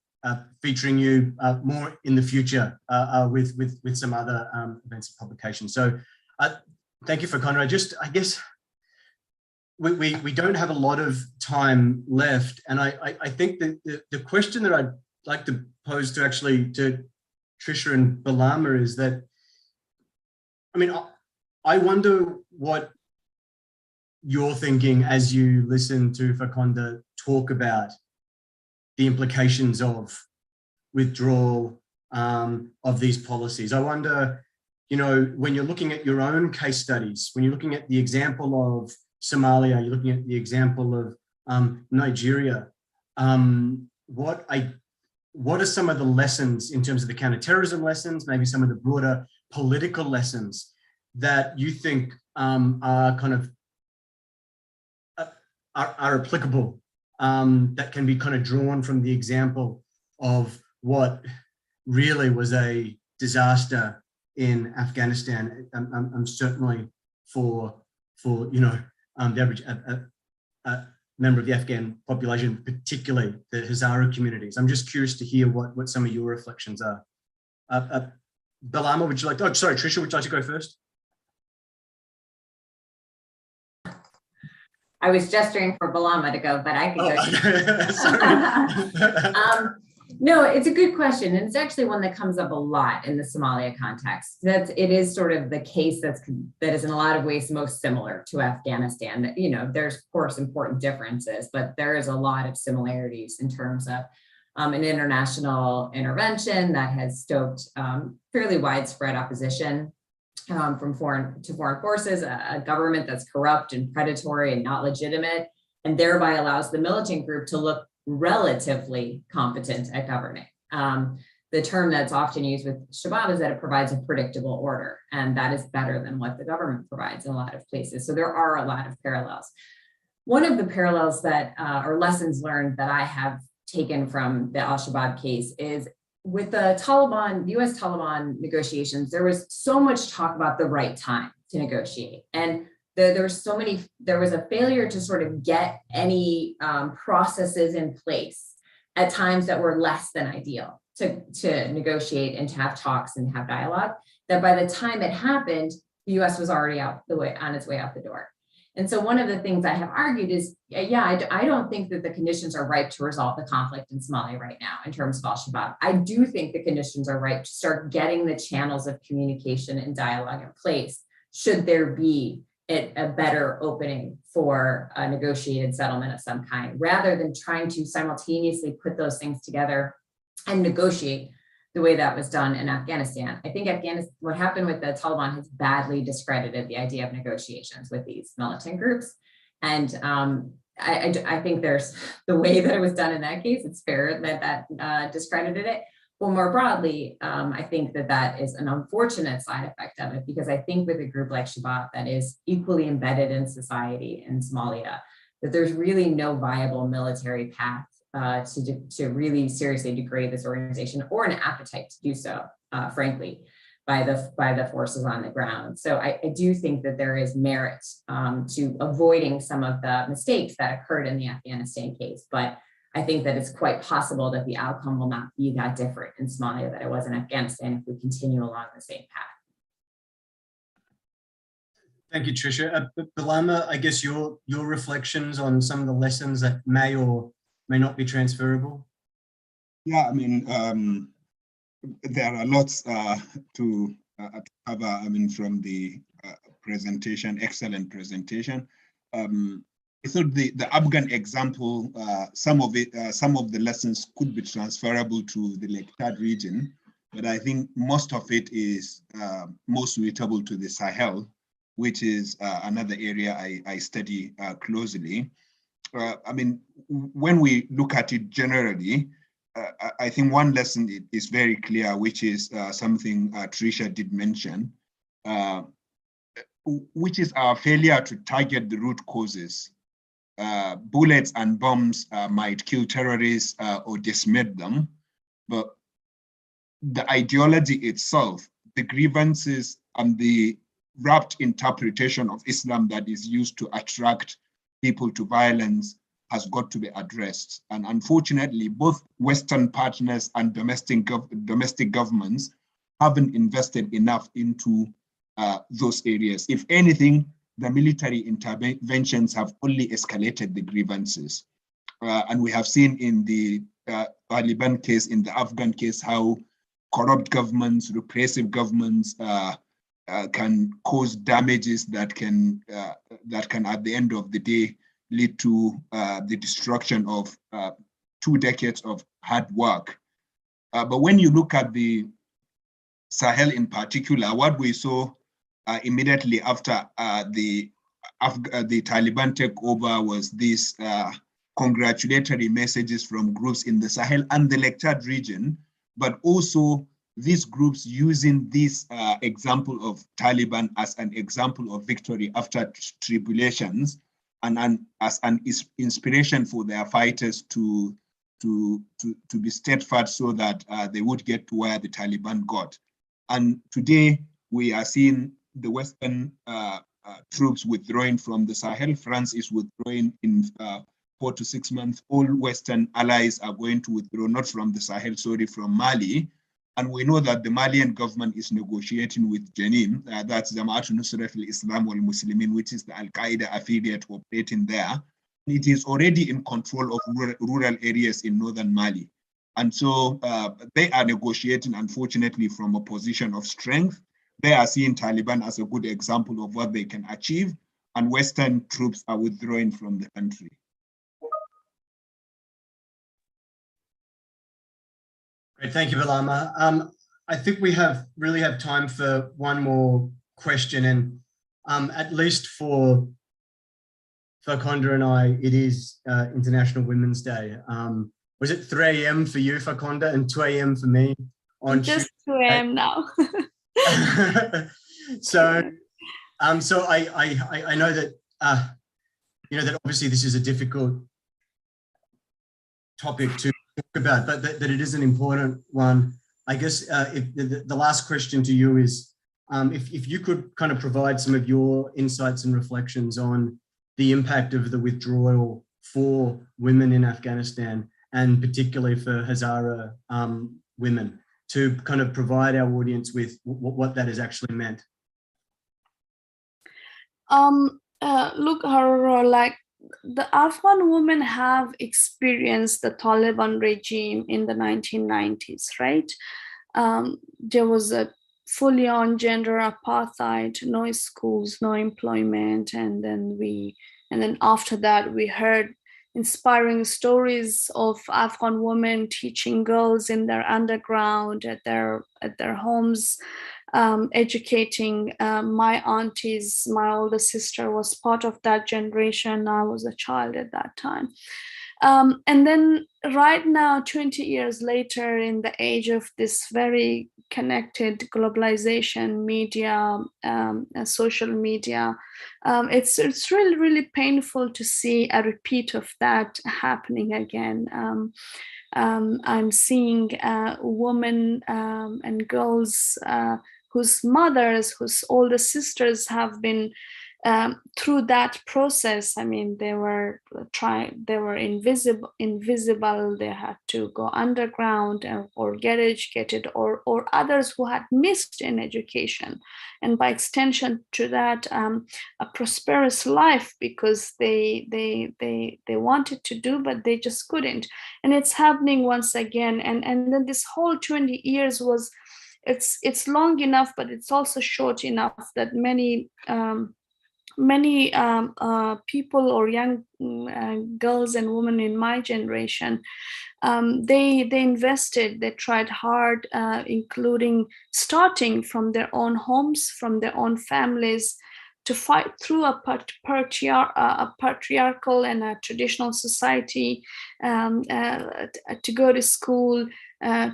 featuring you more in the future with some other events and publications. So thank you, Furqan. I guess we don't have a lot of time left, and I think that the question that I'd like to pose to Trisha and Balama is that, I mean, I wonder what you're thinking as you listen to Furqan talk about the implications of withdrawal of these policies. I wonder, you know, when you're looking at your own case studies, when you're looking at the example of Somalia, you're looking at the example of Nigeria, what are some of the lessons in terms of the counterterrorism lessons, maybe some of the broader political lessons that you think are kind of are applicable, that can be kind of drawn from the example of what really was a disaster in Afghanistan? I'm certainly for you know, the average member of the Afghan population, particularly the Hazara communities. I'm just curious to hear what some of your reflections are. Balama, would you like to, oh, sorry, Trisha, would you like to go first? I was gesturing for Balama to go, but I can go. No, it's a good question. And it's actually one that comes up a lot in the Somalia context. It is sort of the case that is in a lot of ways most similar to Afghanistan. You know, there's of course important differences, but there is a lot of similarities in terms of an international intervention that has stoked fairly widespread opposition from foreign forces, a government that's corrupt and predatory and not legitimate, and thereby allows the militant group to look relatively competent at governing. The term that's often used with Shabab is that it provides a predictable order, and that is better than what the government provides in a lot of places. So there are a lot of parallels. One of the parallels that or lessons learned that I have taken from the Al-Shabaab case is with the Taliban, US Taliban negotiations, there was so much talk about the right time to negotiate. And there was a failure to sort of get any processes in place at times that were less than ideal to negotiate and to have talks and have dialogue, that by the time it happened, the US was already on its way out the door. And so one of the things I have argued is, yeah, I don't think that the conditions are ripe to resolve the conflict in Somalia right now in terms of Al-Shabaab. I do think the conditions are ripe to start getting the channels of communication and dialogue in place, should there be a better opening for a negotiated settlement of some kind, rather than trying to simultaneously put those things together and negotiate the way that was done in Afghanistan. I think what happened with the Taliban has badly discredited the idea of negotiations with these militant groups. And I think there's the way that it was done in that case, it's fair that discredited it. Well, more broadly, I think that is an unfortunate side effect of it, because I think with a group like Shabaab that is equally embedded in society in Somalia, that there's really no viable military path to really seriously degrade this organization, or an appetite to do so, frankly, by the forces on the ground. So I do think that there is merit to avoiding some of the mistakes that occurred in the Afghanistan case, but I think that it's quite possible that the outcome will not be that different in Somalia that it was in Afghanistan if we continue along the same path. Thank you, Tricia. Bilama, I guess your reflections on some of the lessons that may or may not be transferable. Yeah, I mean, there are lots to cover. I mean, from the presentation, excellent presentation. I thought the Afghan example, some of the lessons could be transferable to the Lake Chad region, but I think most of it is most suitable to the Sahel, which is another area I study closely. I mean, when we look at it generally, I think one lesson is very clear, which is something Tricia did mention, which is our failure to target the root causes. Bullets and bombs might kill terrorists or decimate them, but the ideology itself, the grievances and the wrapped interpretation of Islam that is used to attract people to violence has got to be addressed. And unfortunately, both Western partners and domestic governments haven't invested enough into those areas. If anything, the military interventions have only escalated the grievances. And we have seen in the Taliban case, in the Afghan case, how corrupt governments, repressive governments can cause damages that can at the end of the day lead to the destruction of 2 decades of hard work. But when you look at the Sahel in particular, what we saw immediately after the Taliban takeover was these congratulatory messages from groups in the Sahel and the Lake Chad region, but also these groups using this example of Taliban as an example of victory after tribulations, and as an inspiration for their fighters to be steadfast so that they would get to where the Taliban got. And today we are seeing the Western troops withdrawing from the Sahel. France is withdrawing in 4 to 6 months. All Western allies are going to withdraw, not from the Sahel, sorry, from Mali. And we know that the Malian government is negotiating with Jenin, that's Jama'at Nusrat al-Islam wal-Muslimin, which is the Al-Qaeda affiliate operating there. It is already in control of rural areas in northern Mali. And so they are negotiating, unfortunately, from a position of strength. They are seeing Taliban as a good example of what they can achieve, and Western troops are withdrawing from the country. Great, thank you, Bilama. I think we really have time for one more question, and at least for Fakonda and I, it is International Women's Day. Was it 3 a.m. for you, Fakonda, and 2 a.m. for me on Just Tuesday? 2 a.m. now. So I know that that obviously this is a difficult topic to talk about, but that it is an important one. I guess if the last question to you is if you could kind of provide some of your insights and reflections on the impact of the withdrawal for women in Afghanistan, and particularly for Hazara women, to kind of provide our audience with what that has actually meant. Look, Harora, like the Afghan women have experienced the Taliban regime in the 1990s, right? There was a fully on gender apartheid, no schools, no employment, and then after that we heard inspiring stories of Afghan women teaching girls in their underground at their homes, educating. My aunties, my older sister was part of that generation. I was a child at that time. And then right now, 20 years later, in the age of this very connected globalization, media, social media, it's really, really painful to see a repeat of that happening again. I'm seeing women and girls whose mothers, whose older sisters have been through that process. I mean, they were invisible. They had to go underground or get educated, or others who had missed in education, and by extension to that, a prosperous life because they wanted to do, but they just couldn't. And it's happening once again. And then this whole 20 years was, it's long enough, but it's also short enough that many people or young girls and women in my generation, they invested, they tried hard, including starting from their own homes, from their own families, to fight through a patriarchal and a traditional society, to go to school,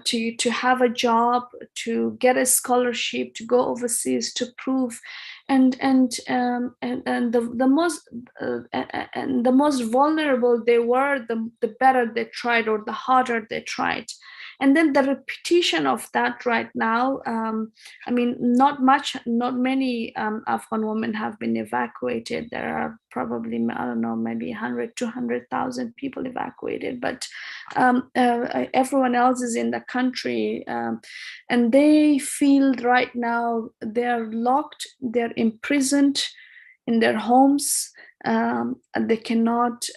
to have a job, to get a scholarship, to go overseas, to prove, and the most vulnerable they were, the better they tried, or the harder they tried. And then the repetition of that right now, I mean, not many Afghan women have been evacuated. There are probably, I don't know, maybe 100, 200,000 people evacuated, but everyone else is in the country, and they feel right now they're locked, they're imprisoned in their homes. They cannot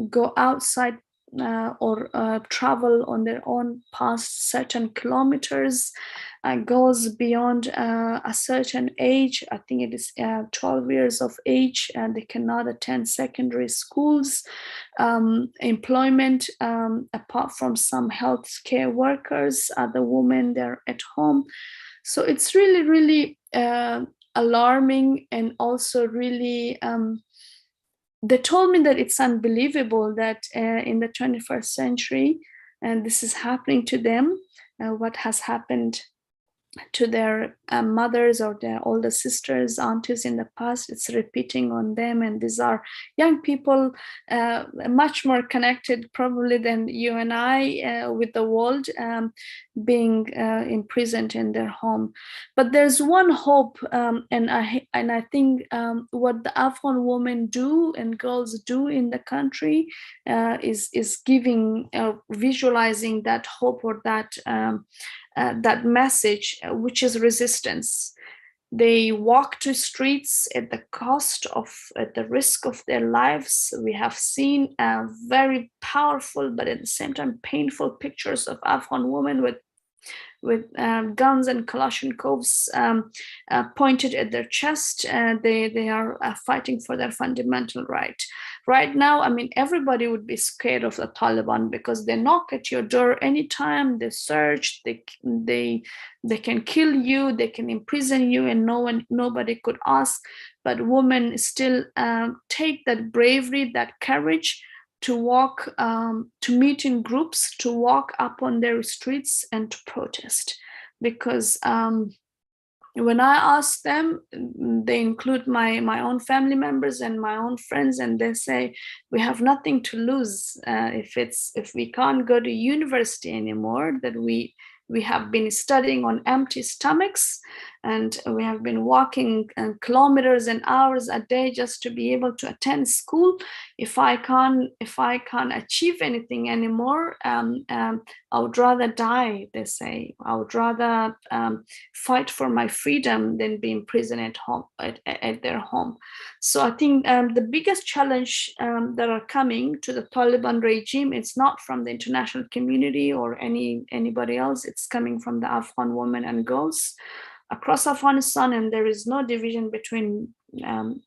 go outside or travel on their own past certain kilometers, goes beyond a certain age. I think it is 12 years of age, and they cannot attend secondary schools, employment, apart from some healthcare workers, other women, they're at home. So it's really, really alarming, and also really they told me that it's unbelievable that in the 21st century, and this is happening to them, what has happened to their mothers or their older sisters, aunties in the past, it's repeating on them. And these are young people, much more connected probably than you and I with the world, being imprisoned in their home. But there's one hope, and I think what the Afghan women do and girls do in the country is giving, visualizing that hope, or that message, which is resistance. They walk to streets at the risk of their lives. We have seen very powerful, but at the same time painful pictures of Afghan women with guns and Kalashnikovs pointed at their chest. They are fighting for their fundamental right. Right now, I mean, everybody would be scared of the Taliban because they knock at your door anytime, they search, they can kill you, they can imprison you, and nobody could ask. But women still take that bravery, that courage, to walk, to meet in groups, to walk up on their streets and to protest. Because when I ask them, they include my own family members and my own friends, and they say, we have nothing to lose. If we can't go to university anymore, that we have been studying on empty stomachs, and we have been walking kilometers and hours a day just to be able to attend school. If I can't achieve anything anymore, I would rather die, they say. I would rather fight for my freedom than be imprisoned at home, at their home. So I think the biggest challenge that are coming to the Taliban regime, it's not from the international community or anybody else. It's coming from the Afghan women and girls across Afghanistan, and there is no division between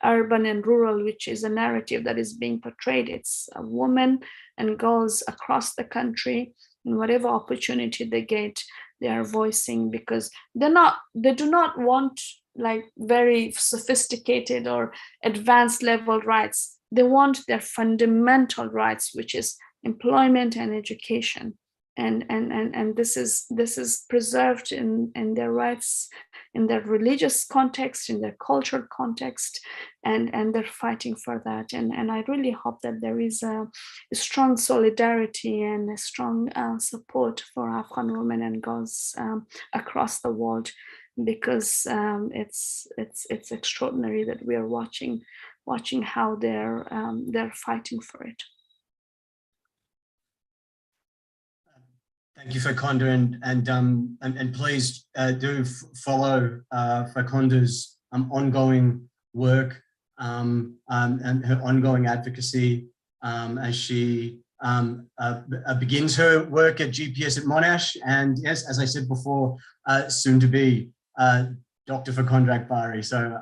urban and rural, which is a narrative that is being portrayed. It's women and girls across the country, and whatever opportunity they get, they are voicing, because they do not want like very sophisticated or advanced level rights. They want their fundamental rights, which is employment and education. And this is preserved in their rights, in their religious context, in their cultural context, and they're fighting for that. And I really hope that there is a strong solidarity and a strong support for Afghan women and girls across the world, because it's extraordinary that we are watching how they're fighting for it. Thank you, Fakonda, and please do follow Fakonda's ongoing work and her ongoing advocacy as she begins her work at GPS at Monash, and yes, as I said before, soon to be Dr. Fakonda Akbari. So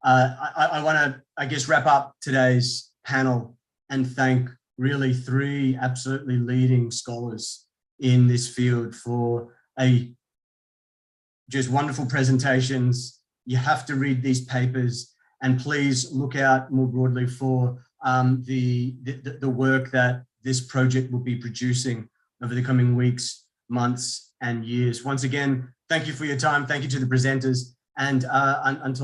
I want to, I guess, wrap up today's panel and thank really 3 absolutely leading scholars in this field for just wonderful presentations. You have to read these papers, and please look out more broadly for the work that this project will be producing over the coming weeks, months, and years. Once again, thank you for your time. Thank you to the presenters, and until